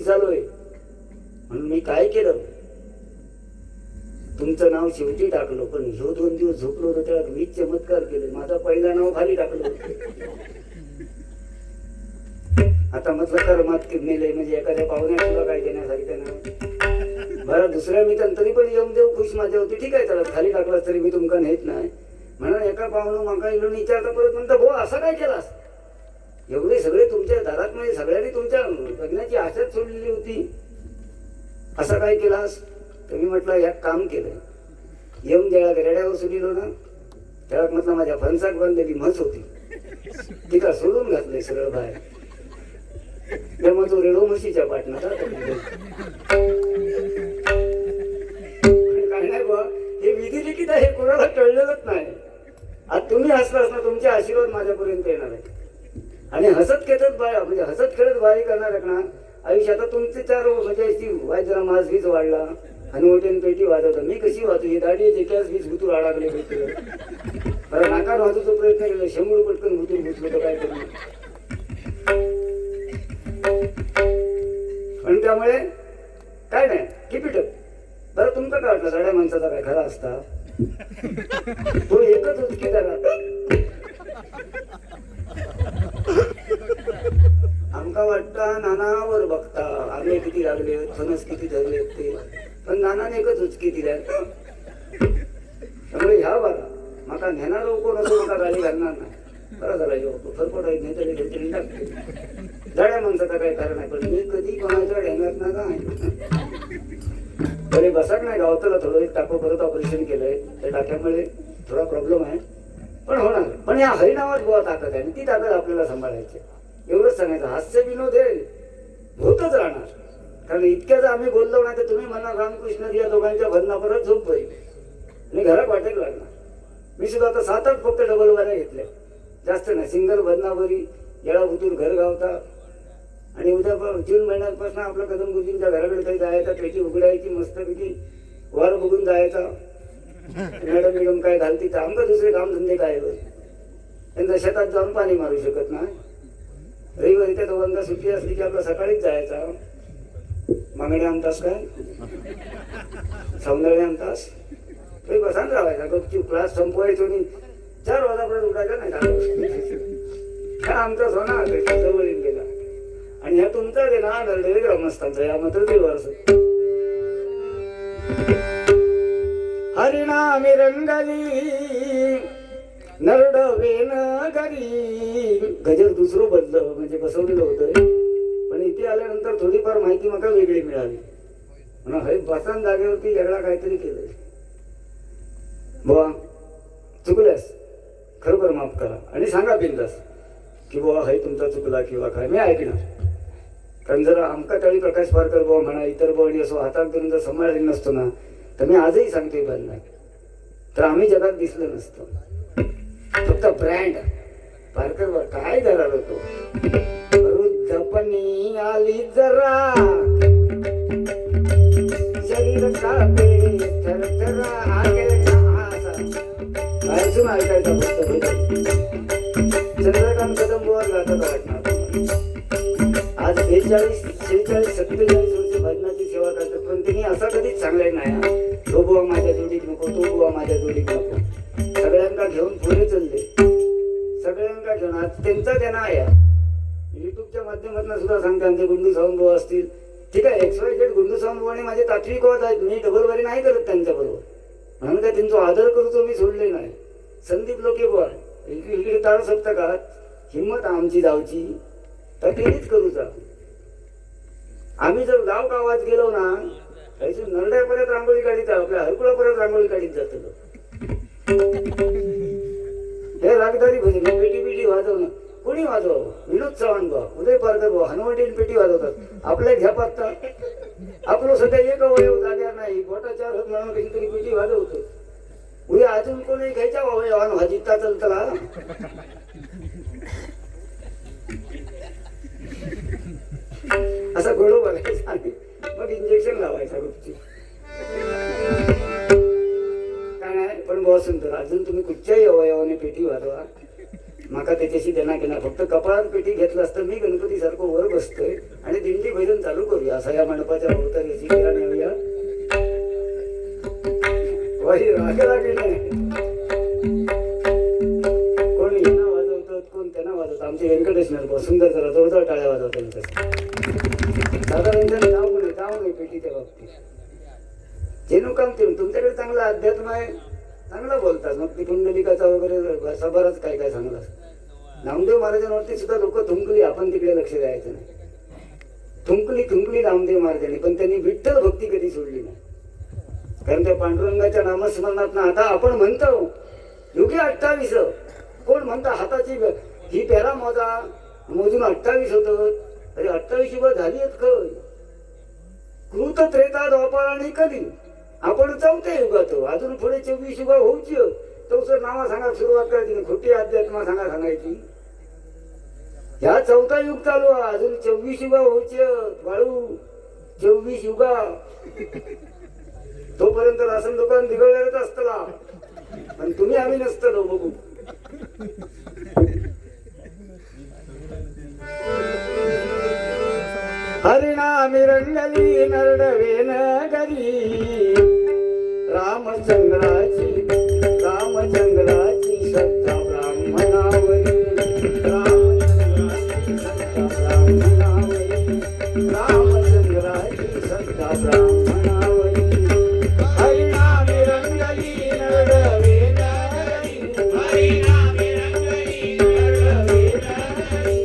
झालोय म्हणून मी काय केलं, तुमचं नाव शेवटी टाकलं. पण ह्यो 2 दिवस झोपलो होतो त्याला 20 चमत्कार केले. माझं पहिलं नाव खाली टाकलं. आता म्हटलं कर्मात मेले म्हणजे एखाद्या पाहुण्या तुला काय देण्यासारखं ना. बरं दुसऱ्या मी तरी पण यमदेव खुश माझ्या होती. ठीक आहे त्याला खाली टाकलास तरी मी तुमका नेत नाही म्हणून एका पाहुणं माका इलो विचारता परत म्हणता भाऊ असं काय केलास. एवढे सगळे तुमच्या दारात म्हणजे सगळ्यांनी तुमच्या लग्नाची आशाच सोडलेली होती, असं काय केलास. तर मी म्हटलं एक काम केलं. यम ज्याला रेड्यावर सुटलो ना त्याला म्हटलं माझ्या फणसाक बांधलेली म्हस होती तिका सोडून घातलंय सरळ बाहेर. त्यामुळे तो रेडो म्हशीच्या पाठणार काय नाही बा. हे विधी लिखित आहे, कोणाला कळलेलंच नाही. आज तुम्ही हसलास ना तुमचे आशीर्वाद माझ्यापर्यंत येणार आहे. आणि हसत खेळत बाय म्हणजे हसत खेळत बाई करणार ना आयुष्यात. तुमचे 4 म्हणजे वाय जरा माझ वीज वाढला आणि मोठ्याने पेटी वाजवता. मी कशी वाचू ही दाढी एकाच वीज भुतूर अडकले भेटले. बरं नाकार वाचूचा प्रयत्न केला, 100 पटकन भुतूर भुतलो तर काय करू. आणि त्यामुळे काय नाही किपिटक. बरं तुमचं काय वाटलं साड्या माणसाचा काय खरा असता तो एकच उचकी झाला. आमका वाटता नानावर बघता आम्ही किती लागले फणस किती धरले ते, पण नानाने एकच उचकी दिल्या. त्यामुळे ह्या बारा माका नेणार कोण असो माका गाडी घालणार नाही. बरा झाला येऊ फरफट आहे नेतरी घेतली टाकते. झाड्या माणसाचा काय कारण आहे, पण मी कधी कोणाच्या ढेंगात ना काय बरे बसाक नाही. गावताला थोडं एक टाको परत ऑपरेशन केलंय, त्या टाक्यामुळे थोडा प्रॉब्लेम आहे पण होणार. पण या हरिनावात गोवा ताकद आहे आणि ती ताकद आपल्याला सांभाळायची. एवढंच सांगायचं. हास्य विनोद हे होतच राहणार. कारण इतक्याच आम्ही बोललो नाही तर तुम्ही म्हणा रामकृष्ण या दोघांच्या भजना परत झोप होईल आणि घरात वाटेल लागणार. मी सुद्धा आता 7-8 फक्त डबल वाऱ्या घेतल्या, जास्त नाही. सिंगल भजनावरी येळा भुतूर घर गावता. आणि उद्या जून महिन्यापासून आपलं कदम गुरुजींच्या घराकडे काही जायचं, पेटी उघडायची मस्तपैकी वर बघून जायचा. मॅडम बिडम काय घालती तर आमका दुसरे काम धंदे काय त्यांचा शेतात जाऊन पाणी मारू शकत नाही. रविवारी त्या दोघांना सुट्टी असली की आपला सकाळीच जायचा. मागणे आणतास काय सौंदर्य आणतास तरी बसान राहायचा गपचूप क्लास संपवायचो आणि 4 वाजापर्यंत उठायचा नाही. हा आमचा सोना जवळ गेला आणि ह्या तुमचा दे ना नरडे ग्रामस्थांचा या मात्र देवारस हरिनामी रंगली नरडवेन गरी. गजर दुसरं बदलं म्हणजे बसवलेलं होतं पण इथे आल्यानंतर थोडीफार माहिती मला वेगळी मिळाली. म्हणून हे बसान जागेवरती वेगळा काहीतरी केलंय. बुवा चुकल्यास खरोखर माफ करा आणि सांगा बिंदास की बुवा हे तुमचा चुकला किंवा काय मी ऐकणार. कारण जर आमका तळी प्रकाश पारकर बुवा म्हणा इतर बुवा असो हातात धरून जर सांभाळले नसतो ना तर मी आजही सांगतोय बंद नाही तर आम्ही जगात दिसलो नसतो. फक्त ब्रँड पारकर काय करणार होतो. वृद्धपणी आली जरा शरीर कापे थरथरा कायचून ऐकायचा फक्त चंद्रकांत कदम बुवा गातात वाटणार. आज 46, 46, 47 वर्ष भजनाची सेवा करतात पण त्यांनी असा कधीच सांगलाय नाही तो बुवा माझ्या जोडीत नको तो बुवा माझ्या जोडीत नको. सगळ्यांना घेऊन पुढे चालले सगळ्यांना घेऊन. आज त्यांचा त्यांना आहे युट्यूबच्या माध्यमातून सुद्धा सांगते आमचे गुंडू सावंत भाऊ असतील ठीक आहे XYZ गुंडू सावंत भाऊ आणि माझे तात्विक वाद आहेत. मी डबलवारी नाही करत त्यांच्या बरोबर म्हणून काय त्यांचा आदर करतो मी सोडले नाही. संदीप लोके बुवा इकडे ताळ सप्तकात हिंमत आमची जावची तर तेच करूचा. आम्ही जर गाव गावात गेलो ना त्याची नरड्यापर्यंत रांगोळी काढीत आपल्या हरकुळापर्यंत रांगोळी काढीत जातो. हे रागदारी भजन पेटी पेटी वाजवणं कोणी वाजव विनोद चव्हाण भाऊ उदय पारकर भाऊ हनुवटीन पेटी वाजवतात. आपल्या घ्या पत्ता आपलं सध्या एक अवयव जाग्या नाही बोटाच्या म्हणून कधीतरी पेटी वाजवतो. उद्या अजून कोणी घ्यायच्या अवयवान भाजीता चलतला असं घोडो बघायचं आणि मग इंजेक्शन लावायचा गोष्टी काय नाही. पण बसून तर अजून तुम्ही कुठच्याही अवयवाने पेटी वाजवा माका त्याच्याशी देणा घेणार. फक्त कपाळात पेटी घेतलं असतं मी गणपती सारखं वर बसतोय आणि दिंडी भजन चालू करूया असं या मंडपाच्या अवताराची किरा नेऊया. वाही रागे लागे नाही कोण यांना वाजवतात कोण त्यांना वाजवतात. आमचे व्यंकटेश सुंदर जरा जोरदार टाळ्या वाजवतात. साधारण त्यांचं नाव पण नाव नाही पेटीच्या बाबतीत जेणू काम तुमच्याकडे चांगला अध्यात्म आहे चांगला बोलतात. मग ती कुंडलिकाचा वगैरे सभारच काय काय चांगला. नामदेव महाराजांवरती सुद्धा लोक थुंकली आपण तिकडे लक्ष द्यायचं नाही. थुंकली नामदेव महाराजांनी पण त्यांनी विठ्ठल भक्ती कधी सोडली नाही. कारण त्या पांडुरंगाच्या नामस्मरणात ना आता आपण म्हणतो योगी 28 कोण म्हणता हाताची ही पेरा मोजून 28 होत. अरे 28 युग झाली आहेत खय कृत त्रेता द्वापार आणि कधी आपण 4थ्या युगात अजून पुढे 24 युग होऊची तो सर नावा सांगा सुरुवात करायची खोटी अध्यात्मा सांगायची. ह्या 4था युग चालू अजून 24 युग होऊची बाळू 24 युगा तोपर्यंत राशन दुकान बिघडलेलंच असतला पण तुम्ही आम्ही नसतलो बघू. हरिनामी रंगली नरडवेन गरी रामचंद्राची श्रद्धा ब्राह्मणावरी. रामचंद्राची श्रद्धा ब्राह्मणावरी. हरिनामी रंगली नरडवेन गरी हरिनामी रंगली नरडवेन गरी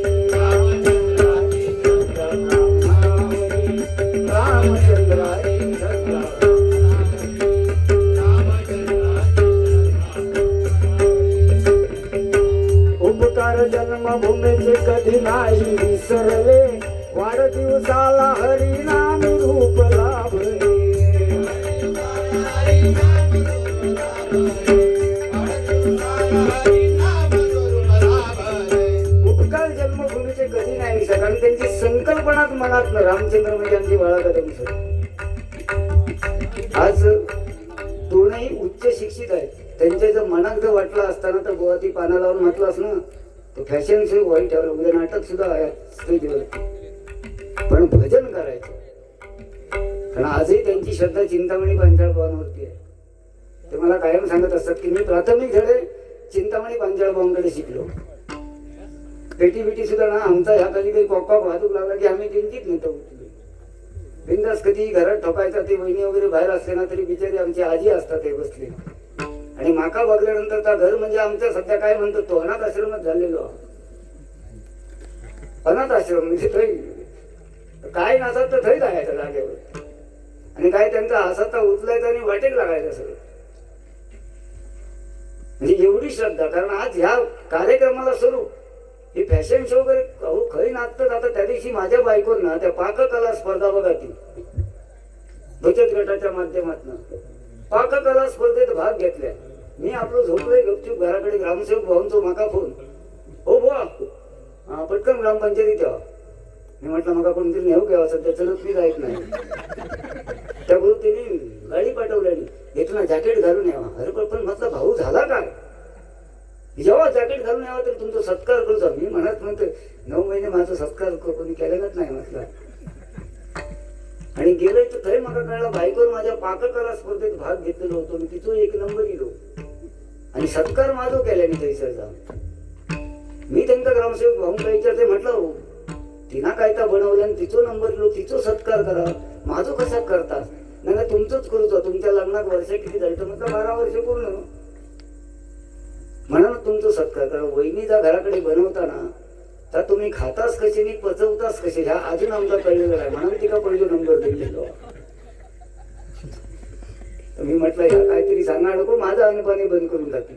रामचंद्राची श्रद्धा उपकार जन्मभूमीचे कधी नाही विसरले वाढदिवसाला हरिनाम रूप लाभले. उपकार जन्मभूमीचे कधी नाही विसरले कारण त्यांची संकल्पनाच मनात रामचंद्र म्हणजे आमची बाळा कदम. आज दोघांनाही उच्च शिक्षित आहेत. त्यांच्या जर मनात जर वाटलं असताना तर बुवा ती पाना लावून म्हटलंस ना, तो फॅशन शो वाईट ठेवलं, उद्या नाटक सुद्धा आहे स्टेजवरती. पण भजन करायचं, कारण आजही त्यांची श्रद्धा चिंतामणी पांचाळबावांवरती आहे. ते मला कायम सांगत असतात की मी प्राथमिक धडे चिंतामणी पांचाळबावांकडे शिकलो. पेटी बिटी सुद्धा ना आमचा ह्या कधी काही कॉका वाहतूक लागला की आम्ही त्यांचीच नेतो. बिंदास कधी घरात ठोकायचा, ते वहिनी वगैरे बाहेर असले ना तरी बिचारी आमची आजी असतात ते बसले. आणि माका बघल्यानंतर त्या घर म्हणजे आमचं सध्या काय म्हणतो तो अनाथ आश्रमात झालेलो. अनाथ आश्रम म्हणजे थंय काय नसत तर थंय जायचं जागेवर, आणि काय त्यांचा हसाता उचलायचा आणि वाटेक लागायचं सगळं. म्हणजे एवढी श्रद्धा. कारण आज ह्या कार्यक्रमाला स्वरूप हे फॅशन शो वगैरे खरी नाचतात. आता त्या दिवशी माझ्या बायकोंना त्या पाककला स्पर्धा बघा, ती बचत गटाच्या माध्यमातून पाककला स्पर्धेत भाग घेतल्या. मी आपलं झोपलोय गपचूप घराकडे, ग्रामसेवक भाऊंचो माका फोन, हो बुवा पटकन ग्रामपंचायतीत यावं. मी म्हटलं मग कोणतरी नेऊ घ्यावा, सध्या चलत मी जायत नाही. त्या तिने गाडी पाठवली, येतो ना जॅकेट घालून यावा. अरे पण म्हटलं भाऊ झाला काय, जेव्हा जॅकेट घालून यावं तर तुमचा सत्कार करूचा. मी म्हणतो 9 महिने माझा सत्कार कोणी केलेलाच नाही म्हटलं. आणि गेलोय तर थंय मला कळलं बायकोन माझ्या पाककला स्पर्धेत भाग घेतलेलो होतो, मी तिचो 1 नंबर इलो आणि सत्कार माझो केल्याने थैसरचा. मी त्यांचा ग्रामसेवक भाऊंका विचारते, म्हटलं तिना काय तर बनवलं आणि तिचो नंबर इलो, तिचो सत्कार करा, माझो कसा करता. नाही तुमचंच करूचा, तुमच्या लग्नात वर्ष किती झाली तर म्हटलं 12 वर्ष पूर्ण, म्हणून तुमचं सत्कार करा. वहिनीचा घराकडे बनवताना तर तुम्ही खातास कसे आणि पचवतास कसे ह्या अजून आमचा कळलेलं आहे, म्हणून तिका पहिलो नंबर दिलेलो. मी म्हटलं ह्या काहीतरी सांगा नको, माझा अनुभवाने बंद करून जाते.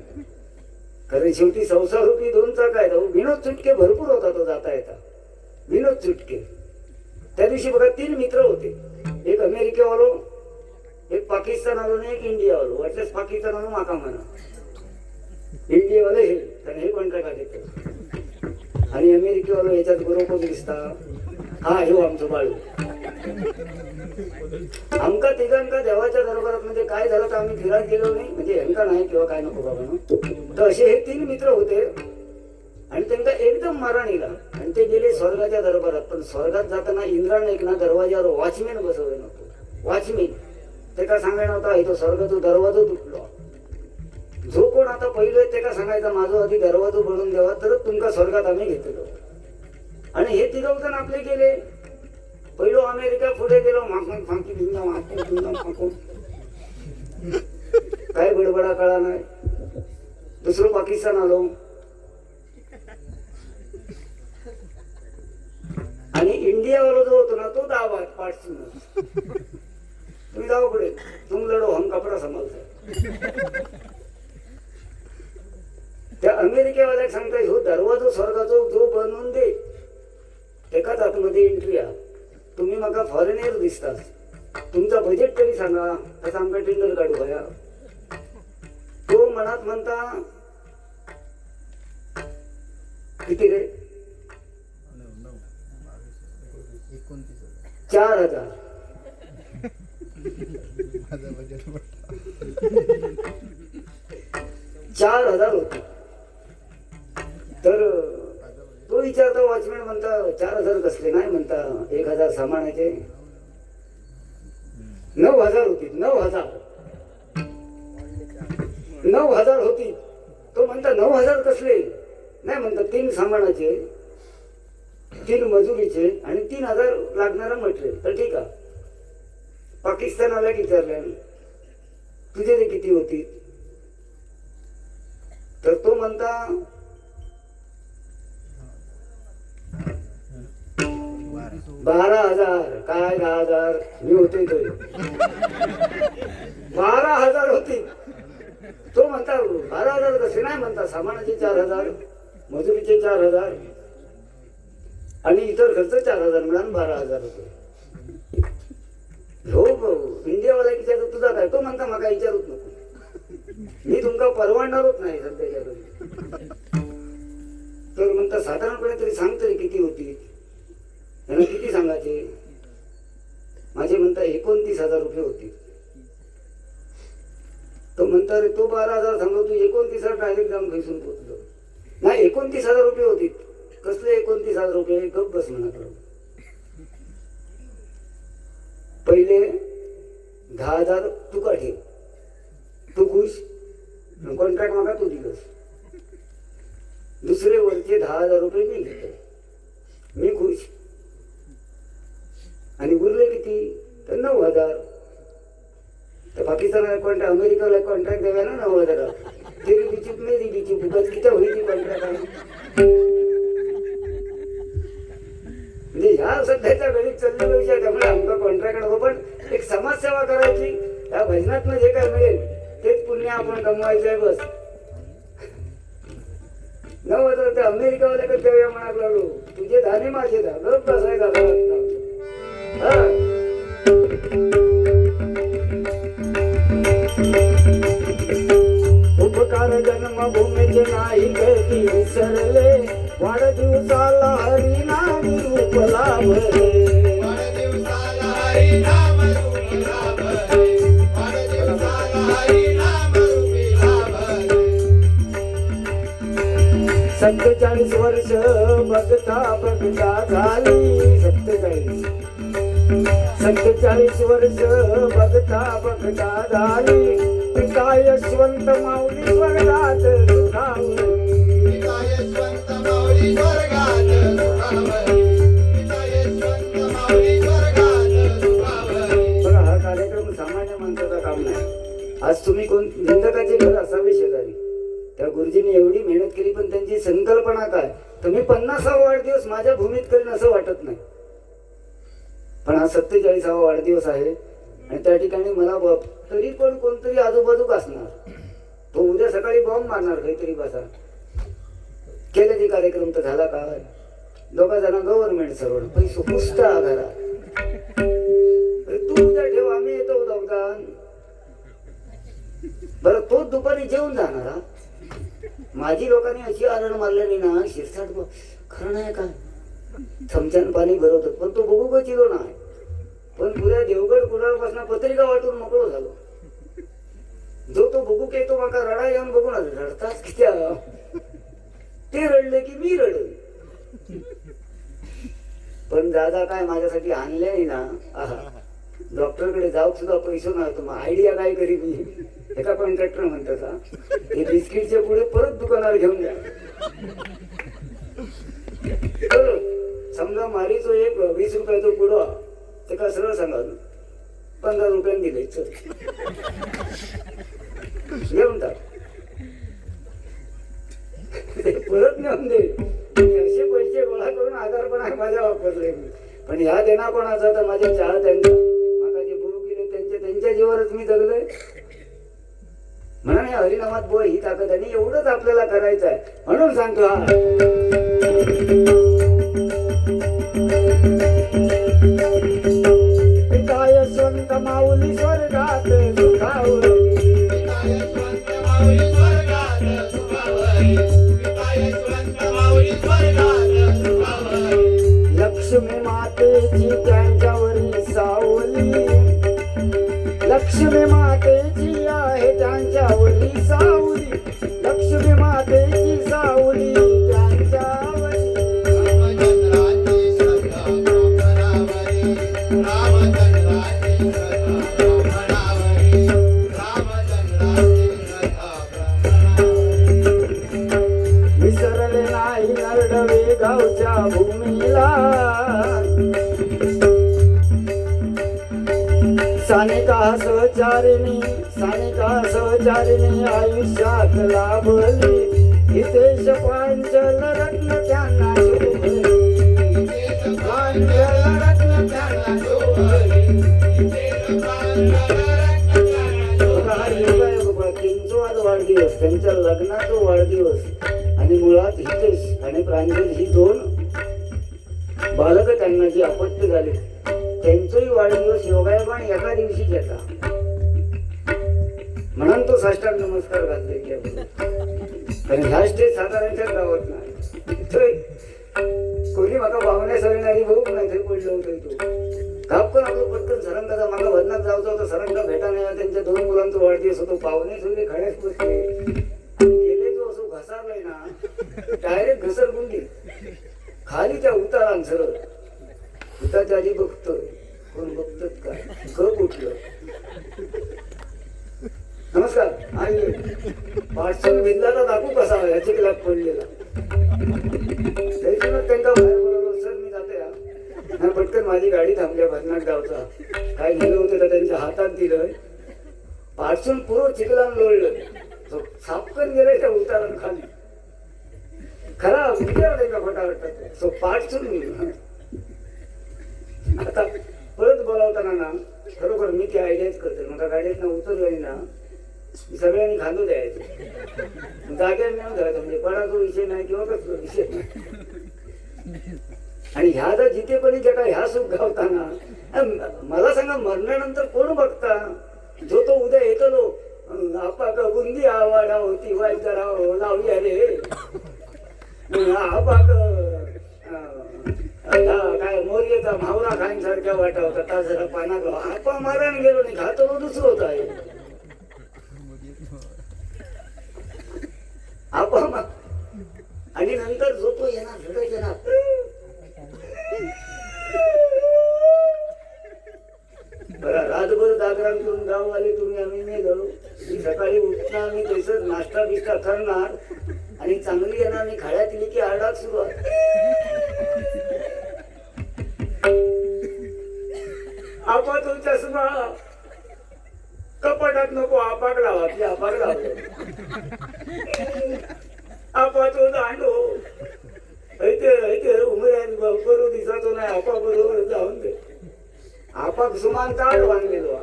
कारण शेवटी संसार रूपी 2 चाक आहेत. विनोद चुटके भरपूर होता तो जाता येता, विनोद चुटके. त्या दिवशी बघा 3 मित्र होते, एक अमेरिकेवालो, एक पाकिस्तान आलो आणि एक इंडिया आलो. वाटल्यास पाकिस्तान आलो माका म्हणा, इंडियावाले हे कारण हे कॉन्ट्रॅक्ट देतो, आणि अमेरिकेवालो याच्यात बरोबर दिसता हा हे आमचं बाळू. आमका तिघांका देवाच्या दरबारात म्हणजे काय झालं तर आम्ही फिरायला गेलो नाही, म्हणजे यांका नाही किंवा काय नको बाबा. तर असे हे 3 मित्र होते आणि त्यांना एकदम मारण येला आणि ते गेले स्वर्गाच्या दरबारात. पण स्वर्गात जाताना इंद्राने एक ना दरवाजावर वॉचमॅन बसवले नव्हतो. वॉचमॅन ते का सांगायला नव्हता, इथं स्वर्गाचा दरवाजा तुटलो, जो कोण आता पहिलं ते का सांगायचा माझा आधी दरवाजा बनवून द्यावा तरच तुमका स्वर्गात आम्ही घेतलो. आणि हे 3 जण आपले गेले. पहिलो अमेरिका, पुढे गेलो मागून फांकी फांकून काय बडबडा कळा नाही. दुसरं पाकिस्तान आलो आणि इंडियावाला जो होतो ना तो दावा पाठ तुम्ही जाऊ पुढे, तुम लढो हम कपडा सांभाळता. त्या अमेरिकेवाल्याक सांगता हो दरवाजा स्वर्गाचा जो बनवून दे एकाच आतमध्ये एंट्री आ. तुम्ही मका फॉरेनर दिसता, तुमचा बजेट तरी सांगा, तसं आमका टेंडर काढू भया. तो मनात म्हणता किती रे 4,000. 4,000 होते. तर तो विचारता वॉचमॅन म्हणता 4,000 कसले, नाही म्हणता 1,000 सामानाचे. 9,000 होती. 9,000 होती. तो म्हणता 9,000 कसले, नाही म्हणता 3 सामानाचे, 3 मजुरीचे आणि 3,000 लागणारा मटेरियल. तर ठीक आहे. पाकिस्तानाला विचारल्या तुझे ते किती होती, तर तो म्हणता 12,000. काय 10,000 मी होते तरी 12,000 होती. तो म्हणता 12,000 कसे, नाही म्हणता सामानाचे 4,000, मजुरीचे 4,000 आणि इतर खर्च 4,000 मिळून 12,000 होते. हो इंडियावाला विचारतो तुझा काय, तो म्हणता मला विचारूच नको, मी तुमका परवानणारच नाही सध्याच्या घरी. तर म्हणता साधारणपणे तरी सांग तरी किती होती, त्यांना किती सांगायचे. माझे म्हणता 29,000 रुपये होती. तो म्हणता रे तो 12,000 सांगतो, तू 29,000 डायरेक्ट जाऊन पैसून पोचलो. नाही 29,000 रुपये होती. कसले 29,000 रुपये? गप बस म्हणा. पहिले 10,000 तुका ठेव, तू खुश, कॉन्ट्रॅक्ट मागा तू दिलंस. दुसरे वरचे 10,000 रुपये मी घेतो, मी खुश. आणि उरले किती? तर 9,000. तर पाकिस्तानाला कॉन्ट्रॅक्ट, अमेरिकाला कॉन्ट्रॅक्ट द्यावा ना 9,000. तेरी बिचूक मेरी बिचूक, फुकट किती होईल कॉन्ट्रॅक्ट. म्हणजे ह्या सध्याच्या घडीत चाललेला विषय. त्यामुळे आमचा कॉन्ट्रॅक्ट नको, पण एक समाजसेवा करायची. त्या भजनातनं जे काय मिळेल तेच पुण्य आपण कमवायचं आहे. बस 9,000 ते अमेरिकावाल्याकडे देऊया म्हणाक लागलो. तुझे धाने माझे धा, गप बसायचा. उपकार जन्मभूमीचे नाही कधी विसरले, वाढदिवसाला हरिनाम रूप लाभले. वाढदिवसाला हरिनाम रूप लाभले, वाढदिवसाला हरिनाम रूप लाभले. 47 वर्ष बघता बघता झाली. 47 वर्ष बघता बघता झाली. पिता यशवंत माऊली स्वर्गात सुखावली. पिता यशवंत माऊली स्वर्गात सुखावली. पिता यशवंत माऊली स्वर्गात सुखावली. बघा, हा कार्यक्रम सामान्य माणसाचा काम नाही. आज तुम्ही कोण निंदकाचे घर असावे शेजारी. त्या गुरुजींनी एवढी मेहनत केली, पण त्यांची संकल्पना काय? तर मी 50वा वाढदिवस माझ्या भूमीत करीन असं वाटत नाही. पण हा 47वा वाढदिवस आहे आणि त्या ठिकाणी मला तरी पण कोणतरी आजूबाजूक असणार. तो उद्या सकाळी बॉम्ब मारणार काहीतरी. बसा केले ते कार्यक्रम तर झाला काय? दोघा जण गव्हर्नमेंट सर्व पैसे पुसता घरात. तू उद्या ठेव, आम्ही येतो दोघान. बरं तोच दुपारी जेवून जाणार. माझी लोकांनी अशी आरण मारल्याने ना शिरसाट खरं नाही काय चमच्यान पाणी भरवतात, पण तो बघू बचिलो नाही. पण पुऱ्या देवगड कुडाळपासून पत्रिका वाटून मोकळो झालो. जो तो बघू येतो माका रडा येऊन बघून रडताच किती. ते रडले की मी रडले. पण दादा काय माझ्यासाठी आणले नाही ना. डॉक्टरकडे जाऊ सुद्धा पैसे नव्हतो. मग आयडिया काय करी मी. एका कॉन्ट्रॅक्टर म्हणतात हे बिस्किटच्या पुढे परत दुकानावर घेऊन जा. समजा मारीचो एक 20 रुपयाचा पुडा ते का सरळ सांगा 15 रुपयांनी दिले. चल घेऊन टाक, परत नेऊन दे. असे पैसे गोळा करून आधारपणा माझ्या वापरले. पण ह्या देना कोणाचा? तर माझ्या चहा त्यांचा. मला जे गुरु केले त्यांच्या जीवावरच मी जगलोय. म्हणून या हरिनामात बोल ही ताकद. आणि एवढंच आपल्याला करायचं आहे. म्हणून सांगतो हा पिता यशवंत माऊली स्वर्गात सुखावली. पिता यशवंत माऊली स्वर्गात सुखावली. पिता यशवंत माऊली स्वर्गात सुखावली. लक्ष्मी मातेची त्यांच्यावरी सावली. लक्ष्मी मातेची आहे त्यांच्यावरी सावली. लक्ष्मी मातेची सावली त्यांच्यावरी. रामचंद्राची श्रद्धा ब्राह्मणावरी. रामचंद्राची श्रद्धा ब्राह्मणावरी. रामचंद्राची श्रद्धा ब्राह्मणावरी. विसरले नाही नरडवे गावच्या भूमीला. सानिका सहचारिणी आयुष्यात लाभली. हितेश पांचल रत्न त्यांना शोभली. हितेश पांचल रत्न त्यांना शोभली. हितेश पांचल रत्न त्यांना शोभली. त्यांचा आज वाढदिवस, त्यांच्या लग्नाचा वाढदिवस. आणि मुळात हितेश आणि प्रांजल ही दोन बालक त्यांना जी अपत्य झाली त्यांचाही वाढदिवस योगायोगाने एका दिवशीच येता. म्हणून तो साष्टांग नमस्कार घातले. आणि ह्या स्टेज साधारणच्या गावात नाही. कोणी माका पाहुण्या सरी नाही भाऊ नाही पडलं होतं. तो कापकन आपलं पटकन सरंगाचा मागा वदनात जायचं होतं. सरंगा भेटा नाही, त्यांच्या 2 मुलांचा वाढदिवस होतो. पाहुणे सगळे खड्याच बसले. गेले जो असो घसारलाय ना, डायरेक्ट घसरगुंडी खाली त्या उतारान सरळ. उताच्या आधी बघतोय, कोण बघतात काय, कप उठलं. नमस्कार, आणि पाठसून भिंदाचा दाखवू कसा याची क्लास पडलेला. त्यांना बाहेर बोलावलं, सर मी जाते हा. नाही, पटकन माझी गाडी थांबल्या भजनाट गावचा. काय नेलं होतं तर त्यांच्या हातात दिलं. पाठसून पूर्ण चिखलान लोळलं. सापकन गेलं त्या उतारान खाली. खरा विचार का खोटा वाटतात. सो पाठसून आता परत बोलावताना ना, खरोखर मी ती आयडियाच करते. मला गाडीत ना उतरलं ना, सगळ्यांनी खांदू द्यायचं, जाग्यावर नेऊन द्यायचं. म्हणजे पडाचा विषय नाही किंवा कसला विषय नाही. आणि ह्या जर जिथे पण जे काय ह्या सुख गावताना, मला सांगा मरण्यानंतर कोण बघता? जो तो उद्या येतो आपाक बुंदी आवाडा होती वाईट जरा लावूया रे. आपाक काय मोर्याचा भावना खाईसारख्या वाटा होता. ता जरा पाना आपा मारायला गेलो नाही, खातो दुसरं होत आहे. आणि नंतर जो तो येणार झडक येणार. बरं, रातभर जागरण करून गाव आले तुम्ही, आम्ही मेलो. सकाळी उठणार, आम्ही तसंच नाश्ता बिष्टा करणार आणि चांगली येणार. आणि खाड्यात दिली की आरडात सुरुवात. आपा तो चष्मा कपाटात नको, आपाक लावा. ती आपाक लावलं. आपा तो दांडो उमऱ्यात करू दिसतो नाही. आपा बरोबर जाऊन दे. आपाक सुमान ताट बांधलेलो.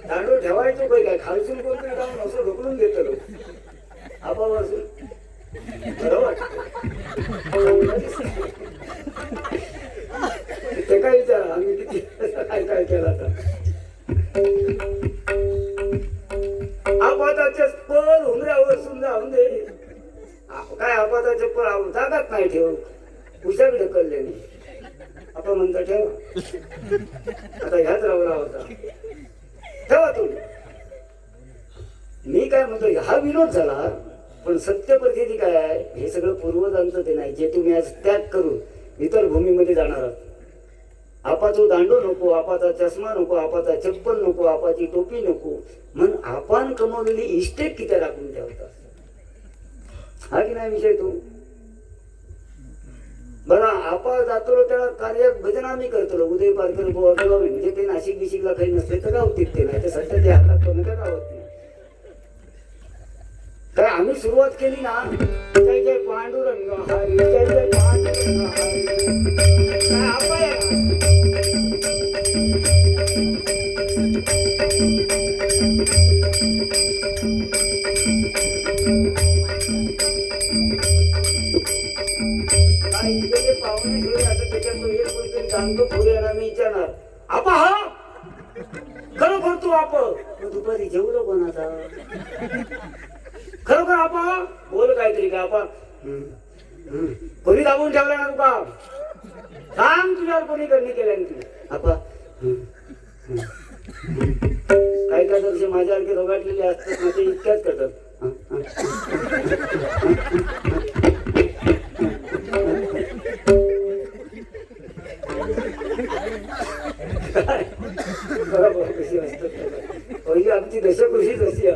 दांडो ठेवायचो काही काय, खालसून कोणतरी जाऊन असं ढोकलून देतो. आपा बसून बरं वाटत. ते काय विचारा, आम्ही किती काय काय केलं आता. आपाचा चप्पल उमऱ्यावर सुन जाऊन दे. काय आपाचा चप्पल जागाच नाही ठेव, उशाक ढकलले नाही. आपण म्हणता ठेवा. आता ह्याच रावला होता, ठेवा तुम्ही. मी काय म्हणतो, हा विनोद झाला. पण सत्य परिस्थिती काय आहे, हे सगळं पूर्वजांचं ते नाही, जे तुम्ही आज त्याग करून इतर भूमीमध्ये जाणार आहात. आपाचा दांडो नको, आपाचा चष्मा नको, आपाचा चप्पल नको, आपाची टोपी नको. म्हणून आपण कमवलेली इस्टेट किती राखून ठेवतात. हा की नाही विषय तू? बरं, आपा जातो त्याला कार्य भजन आम्ही करतो. उदय पारकर म्हणजे ते नाशिक बिशिकला काही नसते तर गावतीत ते नाही, तर सध्या ते हातात पण काय गावत नाही. काय आम्ही सुरुवात केली ना, जय जय पांडुरंग हरी, जय जय पांडुरंग हरी. काय आपा पाहुणे सगळे असं त्याच्यातून एक कोणतरी जाणतो पुढे येणार. मी विचारणार, आपा हा खरोखर तू आप दुपारी जेवलो कोणाचा? खरोखर आपा बोल काहीतरी का आपा कोणी दाबून ठेवला ना तुका? सांग तुझ्यावर कोणी करणी केल्या तू आपा. काही काय तर माझ्यासारखे रोगाटलेले असतात ना, ते इतक्याच करतात. कशी असतात पहिली आमची दशकृषीच अशी.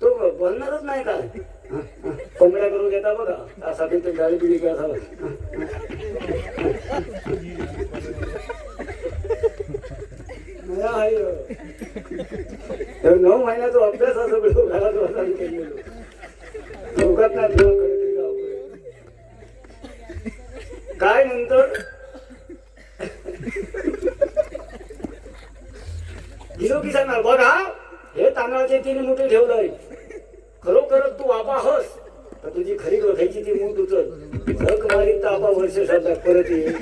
तो बोलणारच नाही काय. कोंबड्या करून देता बघा, त्यासाठी ते गाडी बिडी काय झालं. तर 9 महिन्याचा अभ्यास असं घरात बसायला केलेलो. दोघात नाही काय नंतर गिलो की सांगणार, बघा हे तांदळाचे 3 मुठे ठेवलंय. खरोखरच तू आबा हस तर तुझी खरी ओळखायची ती मूठ उचल. झक मारीत तर आबा वर्ष शब्दात परत येईल.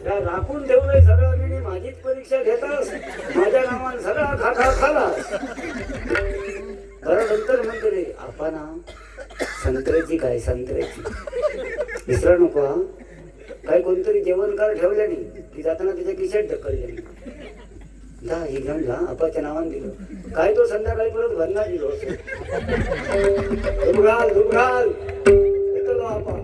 राखून ठेवलंय सगळं. मी माझीच परीक्षा घेतास, माझ्या नावानं सगळा खा खाला. बरं नंतर म्हणतो रे आपा ना संत्र्याची काय, संत्र्याची विसरा नको. काही कोणतरी जेवणकार ठेवले नाही की जाताना त्याच्या खिशात ढकलले जा हे घेऊन जा आपाच्या नावाने दिलं काय तो संध्याकाळी परत भरणार दिलो धूप घाल येतो आपा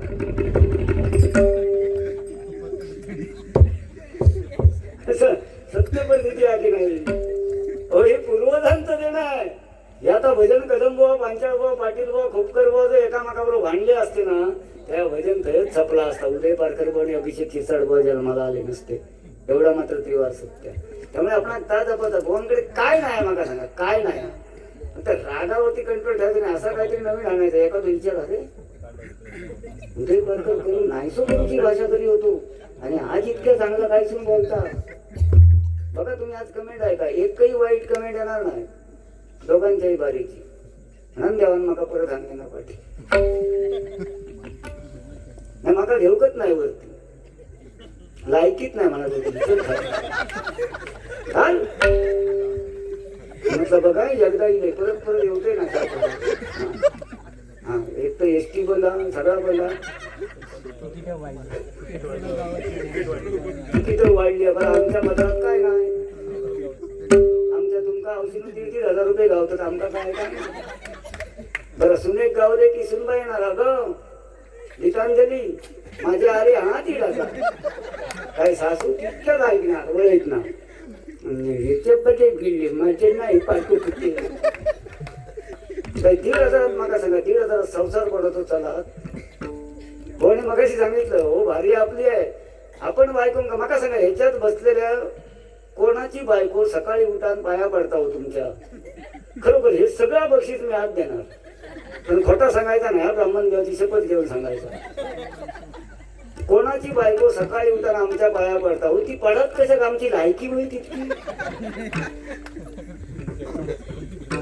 सत्य परिस्थिती आली नाही हे पूर्वजांचं देणं आहे हे आता भजन कदम बुवा पांचाळ बुवा पाटील बुवा खोपकर बुवा जर एकामेकाबरोबर भांडले असते ना त्या भजन खरंच छपला असता उदय पारकर बुवा आणि अभिषेक खिसाड बुवा जन्माला आले नसते एवढा मात्र त्रिवार सत्य त्यामुळे आपण ताजपता भुवनकडे काय नाही मला सांगा काय नाही तर रागावरती कंट्रोल ठेवायचं नाही असा काहीतरी नवीन आणायचं एका विचार अरे उदय पारकर करून नाहीसो करूची भाषा तरी होतो आणि आज इतक्या चांगलं काय सुन बोलता बघा तुम्ही आज कमेंट आहे का एकही वाईट कमेंट येणार नाही दोघांच्याही बारीची म्हणून देवान माका परत आणले ना पाठी नाही माका घेऊकच नाही वरती लायकीत नाही मला बघा एकदा येईल परत येऊते ना हा एक तर एसटी बोला सगळा बोला तिकीट वाढली बरं आमच्या मधात काय नाही आमच्या तुमका औषध 1,500 रुपये गावतात आमका काय काय बरं सुनेक गावले की सुनबाई येणार ग गीतांजली माझे अरे हा तिला काय सासू तितक्याच ऐकणार वळत ना ह्याचे बजेट गेले माझे नाही पाठवू किती काय 1,500 माका सांगा 1,500 संसार पडतो चला कोणी मगाशी सांगितलं हो भारी आपली आहे आपण बायको माका सांगा ह्याच्यात बसलेल्या कोणाची बायको सकाळी उठान पाया पडता हो तुमच्या खरोखर हे सगळं बक्षीस मी आज देणार पण खोटा सांगायचा नाही ब्राह्मण देवाची शपथ घेऊन सांगायचा कोणाची बायको सकाळी उठान आमच्या पाया पडता हो ती पडत कशा आमची लायकी होईल तितकी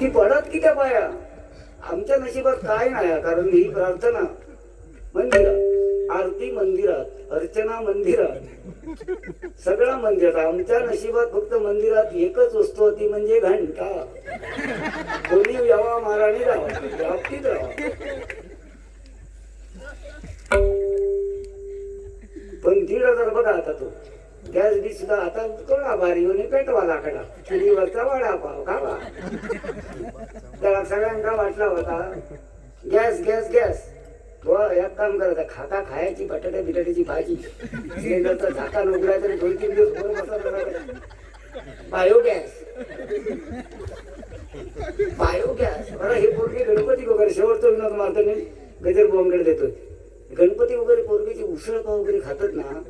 ती पडत की त्या पाया आमच्या नशिबात काय नाही कारण ही प्रार्थना मंदिरात आरती मंदिरात अर्चना मंदिरात सगळा मंदिरात आमच्या नशिबात फक्त मंदिरात एकच वस्तू होती म्हणजे घंटा कोणी यावा महाराणी राहा बाबतीत राहा पण 1,500 बघा आता तो गॅस बी सुद्धा आता कोणा भारी होणे पेटवा लाकडा चुलीवरचा वडापाव खावा त्याला सगळ्यांना वाटला होता गॅस गॅस गॅस एक काम करायचं खाता खायची बटाट्या बिटाट्याची भाजी सिलेंडरचा झाका उघडायचं आणि 2-3 दिवस वर बसायला बायोगॅस बरं हे पोरगी गणपती वगैरे शेवटचं विनोद मारतो नाही गजर बॉम्बेड देतोय गणपती वगैरे पोरगीची उसळ पाव वगैरे खातात ना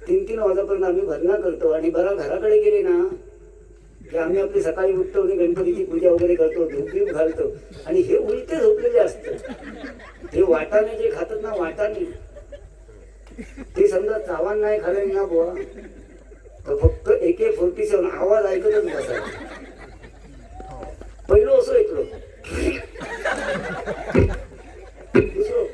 3-3 वाजेपर्यंत आम्ही भरणा करतो आणि बरा घराकडे गेले ना की आम्ही आपली सकाळी उठतो आणि गणपतीची पूजा वगैरे करतो धूप घालतो आणि हे उलटे झोपलेले असतात हे वाटाणे जे खातात ना वाटाणे ते समजा चावान नाही खाल्लं ना बुवा तर फक्त AK-47 आवाज ऐकतच बसायचा पहिलं असं ऐकलो दुसरं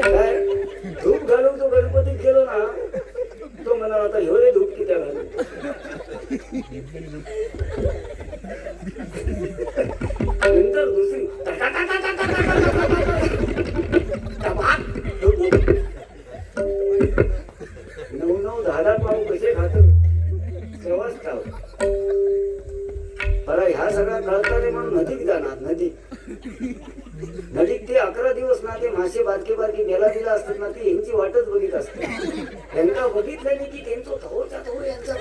काय धूप घालून तो गणपतीत गेलो ना तो म्हणाला आता ह्यो रे धूप किती घालू नंतर दुसरी 9-10 पाव कसे खात तेव्हाच खाव बरं ह्या सगळ्या कळताना म्हणून नदीत जाणार नदीत ते 11 दिवस ना ते मासे बारके मेला दिला असतात ना ती यांची वाटच बघित असते त्यांना बघितलं नाही की त्यांचं थोरच्या थोर यांचा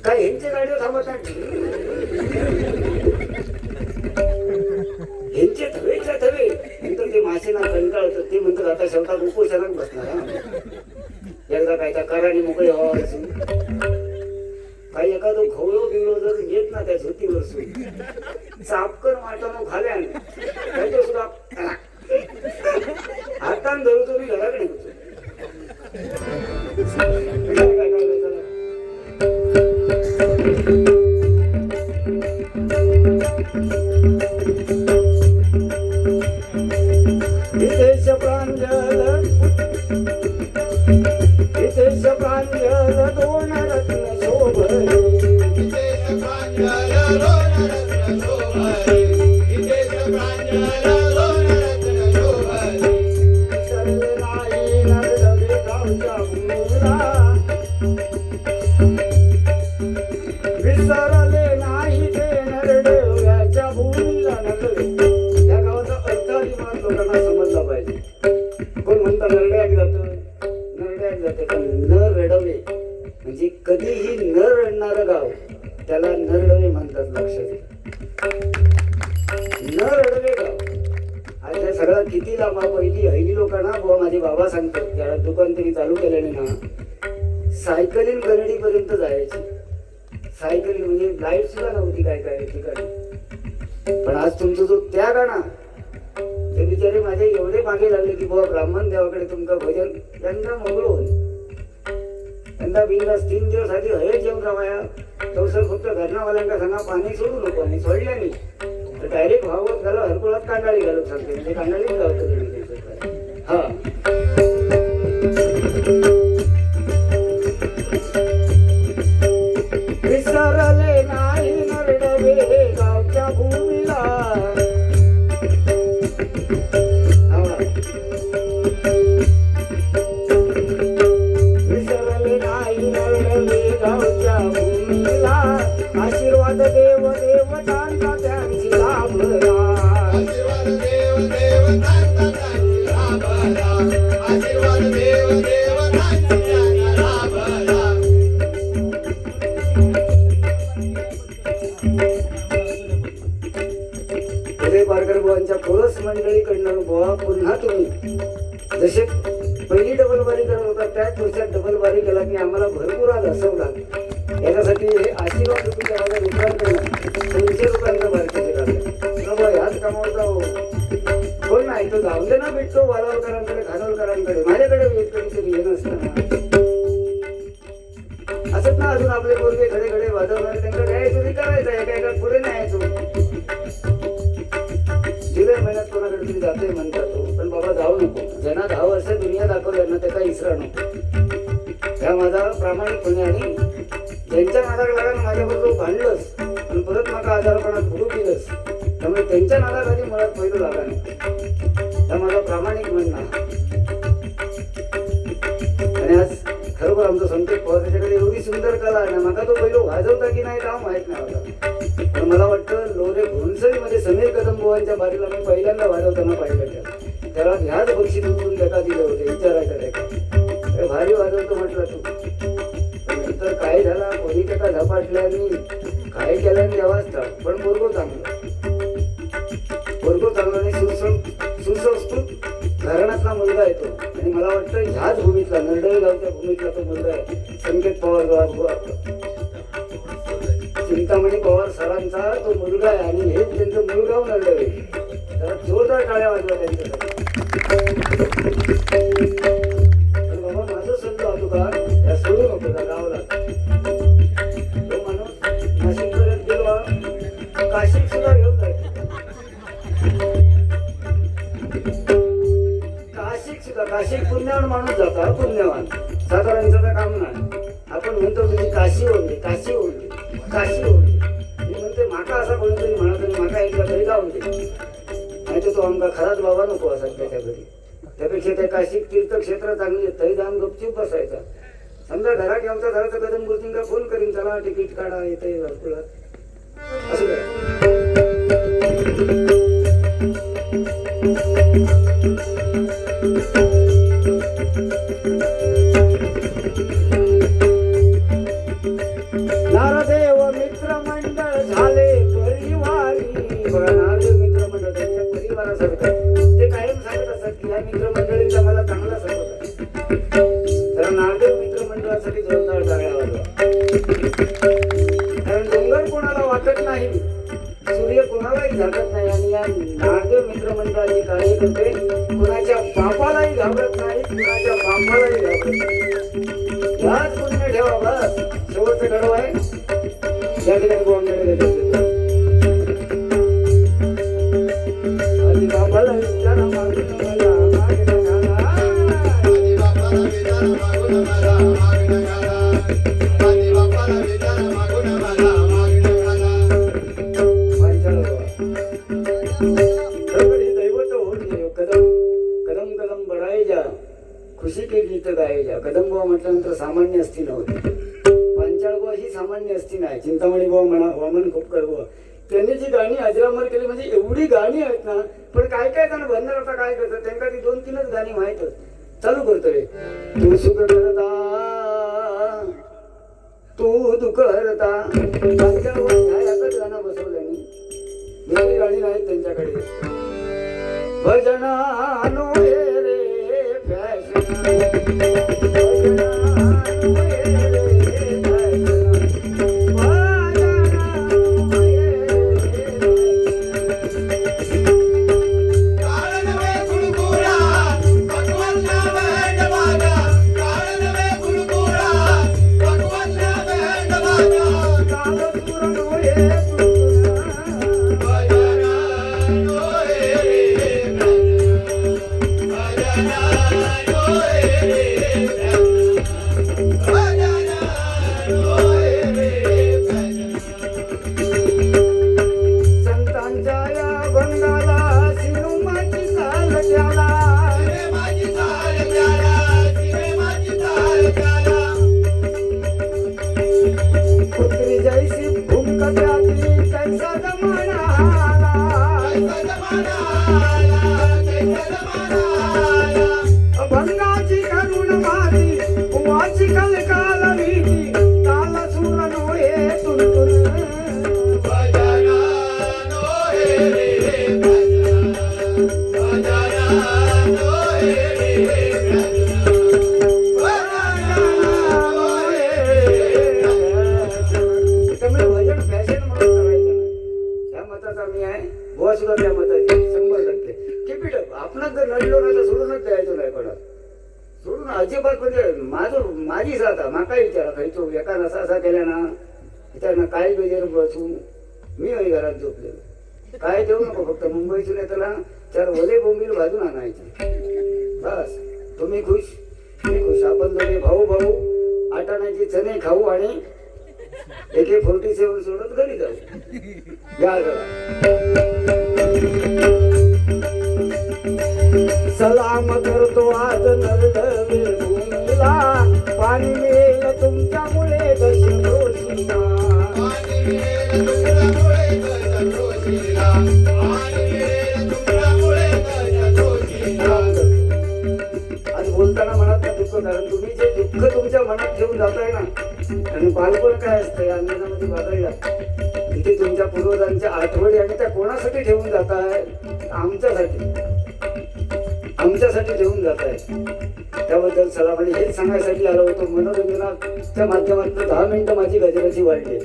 काय यांच्या गाडीवर थांबत नाही यांचे थवेच्या थवे नंतर ते मासे ना कंटाळतात ते म्हणतात आता शेवटात उपोषणात बसणार एकदा काय त्या कराने मोकळे व्हायचं काही एखादं घोळो बिळो जर येत ना त्या झोतीवर चापकर वाटानो खाल्यान त्याच्या सुद्धा हातान धरतो मी घराकडे विदेश प्रांजल विदेश प्रांजल दोन रत्न शोभले सगळा किती लांबा पहिली हल्ली लोकांना बुवा माझे बाबा सांगतात त्याला दुकान तरी चालू केल्याने ना सायकलीन गरडीपर्यंत जायची. सायकलीन म्हणजे लाईट सुद्धा नव्हती काय काय ठिकाणी. पण आज तुमचा जो त्याग ना ते बिचारे माझे एवढे मागे लागले की बुवा ब्राह्मण देवाकडे तुमचं भजन यंदा मोगळ होईल. यंदा बिंदास 3 दिवस आधी हयच जेवण राहाया तवसर फक्त घरनावाल्यांना सांगा पाणी सोडू नको आणि सोडलं नाही तर डायरेक्ट भावत घाला हरकुळात कांडाळी घालत सांगते म्हणजे कांडाळीच गावतं. हा विसरले नाही नरडवे गावच्या भूमीला. विसरले नाही नरडवे गावच्या भूमीला. आशीर्वाद देव देवतांचा त्यांची लाभला. आशीर्वाद देव देवतांचा त्यांची लाभला. आशीर्वाद देव देवतांचा त्यांची लाभला. पारकर बुवांच्या पोरस मंडळीकडनं बुवा पुन्हा तुम्ही जसे पहिली डबल बारी करत होता त्याच वर्षात डबल बारी केला की आम्हाला भरपूर आज हसवला. याच्यासाठी हे आशीर्वाद रुपये माझ्या मित्रांकडनं 300 रुपयांचा बारकेचे काढले. ह्याच कामावरचा कोण नाही तो जाऊन दे ना भेटतो वालावकरांकडे खानोलकरांकडे माझ्याकडे वेट कधीतरी हे नसतं असत ना. अजून आपले पोरगे घडे घडे वाजवणारे त्यांना काय तुम्ही करायचं एका एका पुढे नाही यायचो. जुलै महिन्यात कोणाकडे तुम्ही जाते म्हणतात तो पण बाबा जाऊ नको. ज्यांना 10 वर्ष दुनिया दाखवल्या ना त्याचा इसरा नको. त्या माझा प्रामाणिकपणे आणि ज्यांच्या नादाला लागला माझ्याबरोबर भांडलंस आणि परत माझा आजारपणात भरू दिलंस त्यामुळे त्यांच्या नादाखाली मुळात पहिलं लागा नाही. त्या माझा प्रामाणिक म्हणणं. आणि आज खरोखर आमचं संकेत पवार त्याच्याकडे एवढी सुंदर कला आहे ना मला तो पहिलं वाजवता की नाही नाव माहित नाही होता. पण मला वाटतं लोरे घोणसळीमध्ये समीर कदम बुवांच्या बारीला मी पहिल्यांदा वाजवताना पाहिलं. त्याला ह्याच बक्षीस उचलून त्याला दिले होते विचारायचं भारी वाजवतो म्हटलं तू. नंतर काय झाला कोणी त्याचा झपाटल्याने काय केल्याने व्यवस्था पण पोरगो चांगला आणि सुसंस्कृत घराण्यातला मुलगा येतो. आणि मला वाटतं ह्याच भूमीतला नरडवे गावच्या भूमीतला तो मुलगा आहे संकेत पवार चिंतामणी पवार सरांचा तो मुलगा आहे. आणि हेच त्यांचं मूळगाव नरडवे. जरा जोरदार टाळ्या वाजवा त्यांच्यासाठी. बाबा माझं सल्लो होतो का या सोडू नको का गावाला. तो माणूस नाशिकपर्यंत गेलो काशीत सुद्धा घेऊन जायचं. काशी पुण्यावर माणूस जाता पुण्यवान साधारणचं तर काम नाही. आपण म्हणतो तुझी काशी ओढली काशी ओढली काशी ओढली. मी म्हणते माका असा कोणीतरी म्हणत आणि माका एकदा घरी जाऊन दे नाही तर तो आमका खराच बाबा नको असा त्याच्या घरी. त्यापेक्षा त्या काशी तीर्थक्षेत्र चांगली तरी जाऊन गपचूप बसायचा. समजा घरात यावचा घराचा कदम गुरुजींना फोन करीन चला तिकीट काढा येते तुला असं काय. नारदेव मित्रमंडळ झाले परिवारी. बघा नारदेव मित्रमंडळ त्यांच्या परिवारासारखं ते कायम सांगत असतात की या मित्रमंडळींचा मला चांगला सपोर्ट आहे. तर नारदेव मित्रमंडळासाठी जोरदार टाळ्या वाजवा. कारण डोंगर कोणाला वाटत नाही सूर्य कोणालाही झाकत नाही. आणि या नारदेव मित्रमंडळाचे कार्यकर्ते कुणाच्या बापालाही घाबरत नाही कुणाच्या बापालाही घाबरत नाही. याच पुण्य ठेवा बस. शेवटचं घडव आहे या ठिकाणी गोवांकडे बापाला विचारा मागून मला मागणं घाला. कदम कदम बढाई जा खुशी के गीत गाये जा. कदम बुवा म्हटल्यानंतर सामान्य असती नव्हती. पांचाळ बुवा ही सामान्य असती नाही. चिंतामणी बुवा म्हणा वामन खोपकर बुवा त्यांनी जी गाणी अजरामर केली म्हणजे एवढी गाणी आहेत ना. पण काय काय त्यांना भन्नार आता काय करतात त्यांना ती 2-3च गाणी माहीतच. चालू करतो रे तू सुख करता तू दुःख हरता. पांचाळ बुवा ह्या एकच गाणं बसवल्याने दुसरी गाणी नाहीत त्यांच्याकडे. भजना भंगाची करुण माती वाची कलकाल भीती ताल सुर नोहे तुंतुन भजन फॅशन म्हणून करायचं त्या मताचा मी आहे बुवा सुद्धा त्या मताची 100% किपीट आपणाच जर नडलो ना तर सोडूनच द्यायचो नाही कोणाला सोडून अजिबात म्हणजे माझी साधा माका विचारा खायचो एका नसा असा केल्या ना विचार काय बेजेर बसून मी होई घरात झोपलेलो काय देऊ नको फक्त मुंबईतून येताना 4 वले बोंबील भाजून आणायचे बस तुम्ही खुश मी खुश आपण दोघे भाऊ भाऊ आटाण्याची चणे खाऊ आणि AK-47 सोडत घरी जाऊ या जरा सलाम करतो आज नरडवे भूमीला पाणी मिळेल तुमच्यामुळे दशरोशीला आज बोलताना मनात दुःख कारण तुम्ही जे दुःख तुमच्या मनात ठेवून जाताय ना आणि बालपण काय असतंय अंगणामध्ये बघायला तिथे तुमच्या पूर्वजांच्या आठवणी आणि त्या कोणासाठी ठेवून जाताय आमच्यासाठी ठेवून जाताय त्याबद्दल सलाम आणि हेच सांगायसाठी आलो होतो मनोरंजनाच्या माध्यमातून 10 मिनिटं माझी गजराची वाढली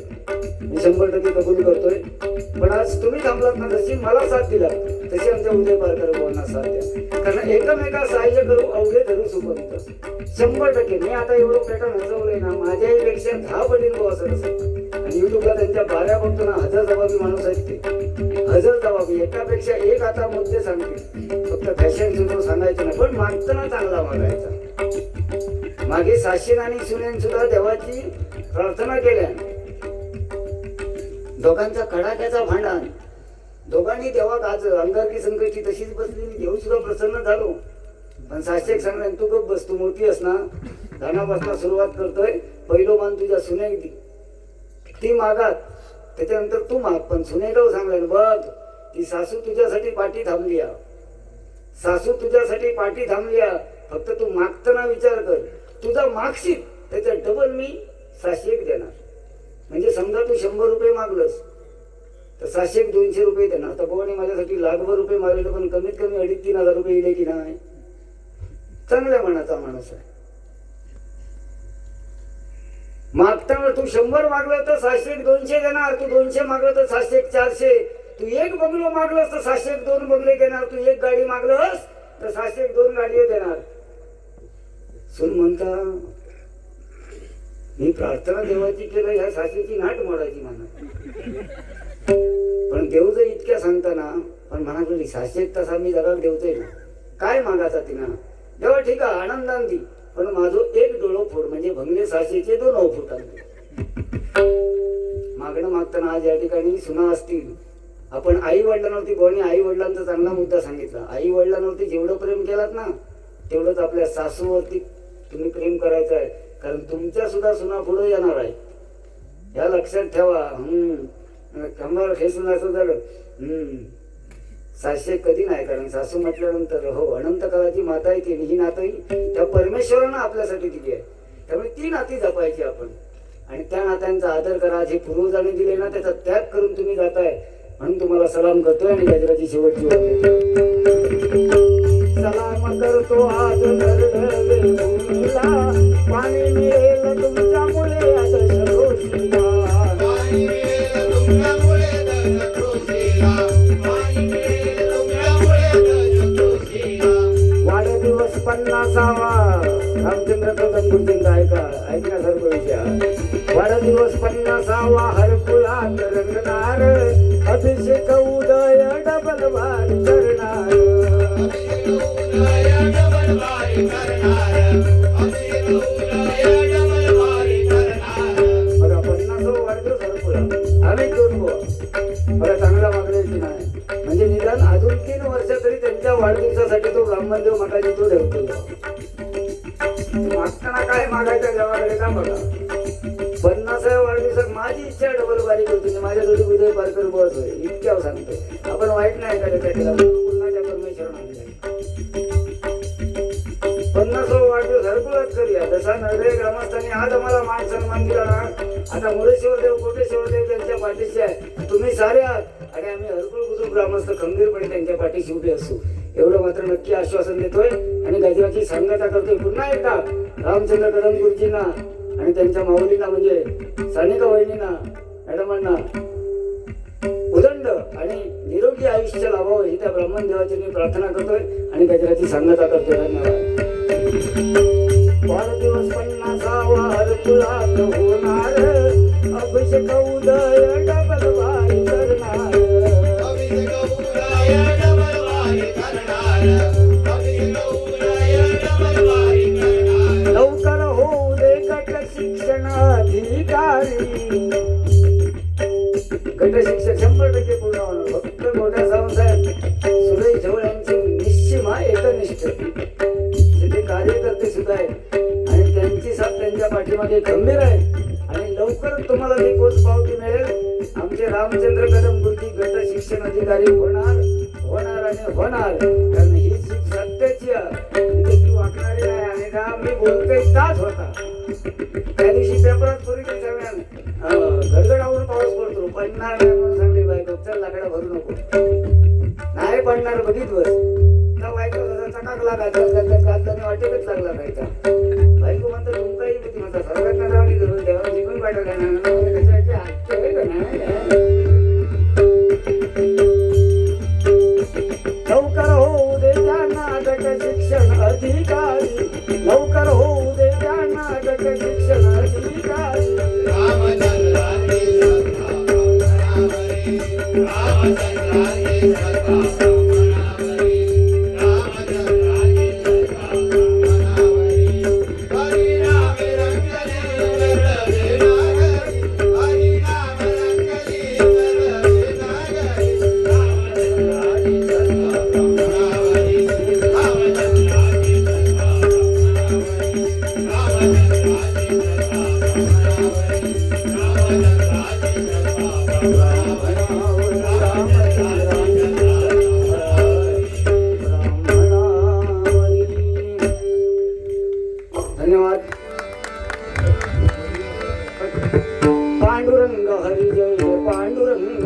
मी 100% कबूल करतोय पण आज तुम्ही थांबलात ना जशी मला साथ दिला तशी आमच्या उदय पारकरांना साथ द्या कारण एकमेका सहाय्य करू अवघे धरू सुपंत 100% मी आता एवढं पेटा नजवलंय ना माझ्यापेक्षा 10 पटीने बॉस असेल आणि युट्यूबला त्यांच्या बाऱ्या बघतो ना हजर जबाबी माणूस आहेत ते हजर जबाबी एकापेक्षा एक आता मुद्दे सांगतील फक्त फॅशन सुद्धा सांगायचं नाही पण मागताना चांगला मागायचा मागे साशीन आणि सुनेन सुद्धा देवाची प्रार्थना केल्या दोघांचा कडाक्याचा भांडण दोघांनी देवा आज अंगारकी संकष्टी तशीच बसली देव सुद्धा प्रसन्न झालो पण साक्षेक सांगणार तू गप बस तू मोठी अस ना धानापासून सुरुवात करतोय पहिलो मान तुझ्या सुनेक दी ती मागात त्याच्यानंतर तू माग पण सुनेगाव सांगणार बघ ती सासू तुझ्यासाठी पाठी थांबली सासू तुझ्यासाठी पाठी थांबली फक्त तू मागताना विचार कर तुझा मागशील त्याच्या डबल मी 600 देणार म्हणजे समजा तू 100 रुपये मागलस तर 600 200 रुपये देणार आता भगवाने माझ्यासाठी लाखभर रुपये मागले पण कमीत कमी 2,500-3,000 रुपये दिले की नाही चांगल्या मनाचा माणूस आहे मागताना तू 100 मागलं तर 600-200 देणार तू 200 मागलं तर 700-400 तू 1 बंगलो मागलंस तर 700-2 बंगले देणार तू 1 गाडी मागलंस तर 700-2 गाडी देणार सुन म्हणता मी प्रार्थना देवाची केलं ह्या 600ची नाट मोडायची म्हणा पण देव जर इतक्या सांगताना पण म्हणा गेली 600 तसा मी जगात देवतोय ना काय मागायचा तिनं देवा ठीक आहे आनंदान दी पण माझं 1 डोळं फोड म्हणजे भंगले 600चे 2 फुटांचे मागणं मागताना आज या ठिकाणी सुना असतील आपण आई वडिलांवरती बोलणे आई वडिलांचा चांगला मुद्दा सांगितला आई वडिलांवरती जेवढं प्रेम केलात ना तेवढंच आपल्या सासूवरती तुम्ही प्रेम करायचं आहे कारण तुमच्या सुद्धा सुना पुढे येणार आहे या लक्षात ठेवा कंबर खेचून असं झालं 700 कधी नाही कारण सासू म्हटल्यानंतर हो अनंत काळाची माता आहे ती ही नातं त्या परमेश्वरानं आपल्यासाठी दिली आहे त्यामुळे ती नाती जपायची आपण आणि त्या नात्यांचा आदर करा जे पूर्वजांनी दिले ना त्याचा त्याग करून तुम्ही जाताय म्हणून तुम्हाला सलाम करतोय आणि गजराची शेवटची सलाम करतो आज पाणी मिळेल तुमच्यामुळे वाढदिवस 50वा रामचंद्र कदम गुरुजींचा ऐकण्यासारखं विषय वाढदिवस 50वा हरकुलात रंगणार अभिषेक उदय डबल वारी करणार बघा 50वा वाढदिवस हरकुला आम्ही 2 बघा चांगला मागण्याची नाही म्हणजे निदान अजून 3 वर्ष तरी त्यांच्या वाढदिवसासाठी तो ब्राह्मणदेव मठाची तो ठेवतो मागताना काय मागायचं देवाकडे का बघा 50व्या वाढदिवसात माझी इच्छा डबल बारीक होती, माझ्यासाठी उदय पारकर बस होय इतक्या सांगतोय. आपण वाईट नाही करायचं त्याला, पुन्हा त्या परमेश्वराने 50वा वाढदिवस हरकुळच करूया. जसा नरडे ग्रामस्थांनी आज आम्हाला मान सन्मान दिला ना, आता मुरेश्वर देव कोटेश्वर देव त्यांच्या पाठीशी आहे, तुम्ही सारे आहात आणि आम्ही हरकुळ बुजुर्ग ग्रामस्थ खंबीरपणे त्यांच्या पाठीशी उभे असू एवढं मात्र नक्की आश्वासन देतोय. आणि गजराची सांगता करतोय पुन्हा एकदा रामचंद्र कदम गुरुजींना आणि त्यांच्या माऊलींना म्हणजे सानिका वहिनींना मॅडमांना उदंड आणि निरोगी आयुष्य लाभावं ही त्या ब्राह्मण देवाची मी प्रार्थना करतोय आणि गजराची सांगता करतोय. धन्यवाद. वाढदिवस 50वा हरकुळात होणार, अभिषेक उदय डबल वारी करणार, अभिषेक उदय डबल वारी करणार, अभिषेक उदय डबल वारी करणार. लवकर होऊ दे गट शिक्षण अधिकारी, गट शिक्षण 100% पूर्ण होणार. फक्त मोठ्या साहेब सुरेश झवळ यांची निश्चिमा एकनिष्ठ ते कार्यकर्ते सुद्धा आहेत आणि त्यांची साथ त्यांच्या पाठीमागे गंभीर आहे आणि लवकरच तुम्हाला ती पोचपावती मिळेल. आमचे रामचंद्र कदम गुरुजी गट शिक्षण अधिकारी होणार आणि होणार, कारण ही सीट सत्याची आहे, वाटणारी आहे. आणि का मी बोलतोय ताच होता त्या दिवशी पेपरात पूर्वी गडगडावरून पाऊस पडतो, पडणार नाही म्हणून सांगली बायको चल लाकडा भरू नको, नाही पडणार बघितलं त्या बायको चटाक लागायचा वाटेकच लागला खायचा. बायको म्हणतो तुमकाही बुद्धी म्हणता सरकारला जाऊन करून देवा जिंकून पाठवल्या लवकर होऊ दे त्यांना गट शिक्षण अधिकारी, लवकर होऊ दे त्यांना गट शिक्षण अधिकारी. धन्यवाद. पांडुरंग हरी जय जय पांडुरंग.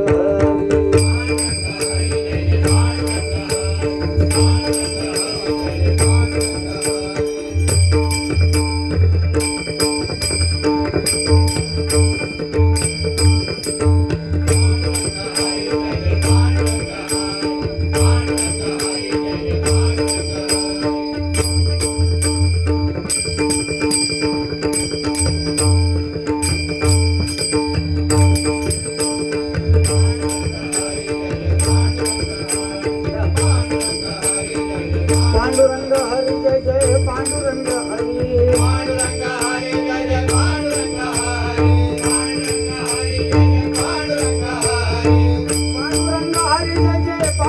पांडुरंग हरी जय जय पांडुरंग हरी, पांडुरंग हरी जय जय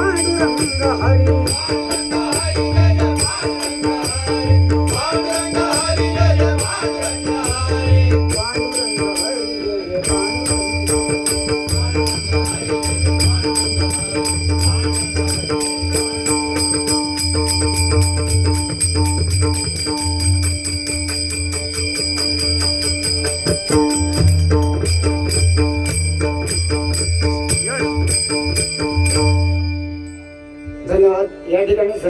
पांडुरंग हरी, पांडुरंग हरी जय जय पांडुरंग हरी, धन्यवाद. या ठिकाणी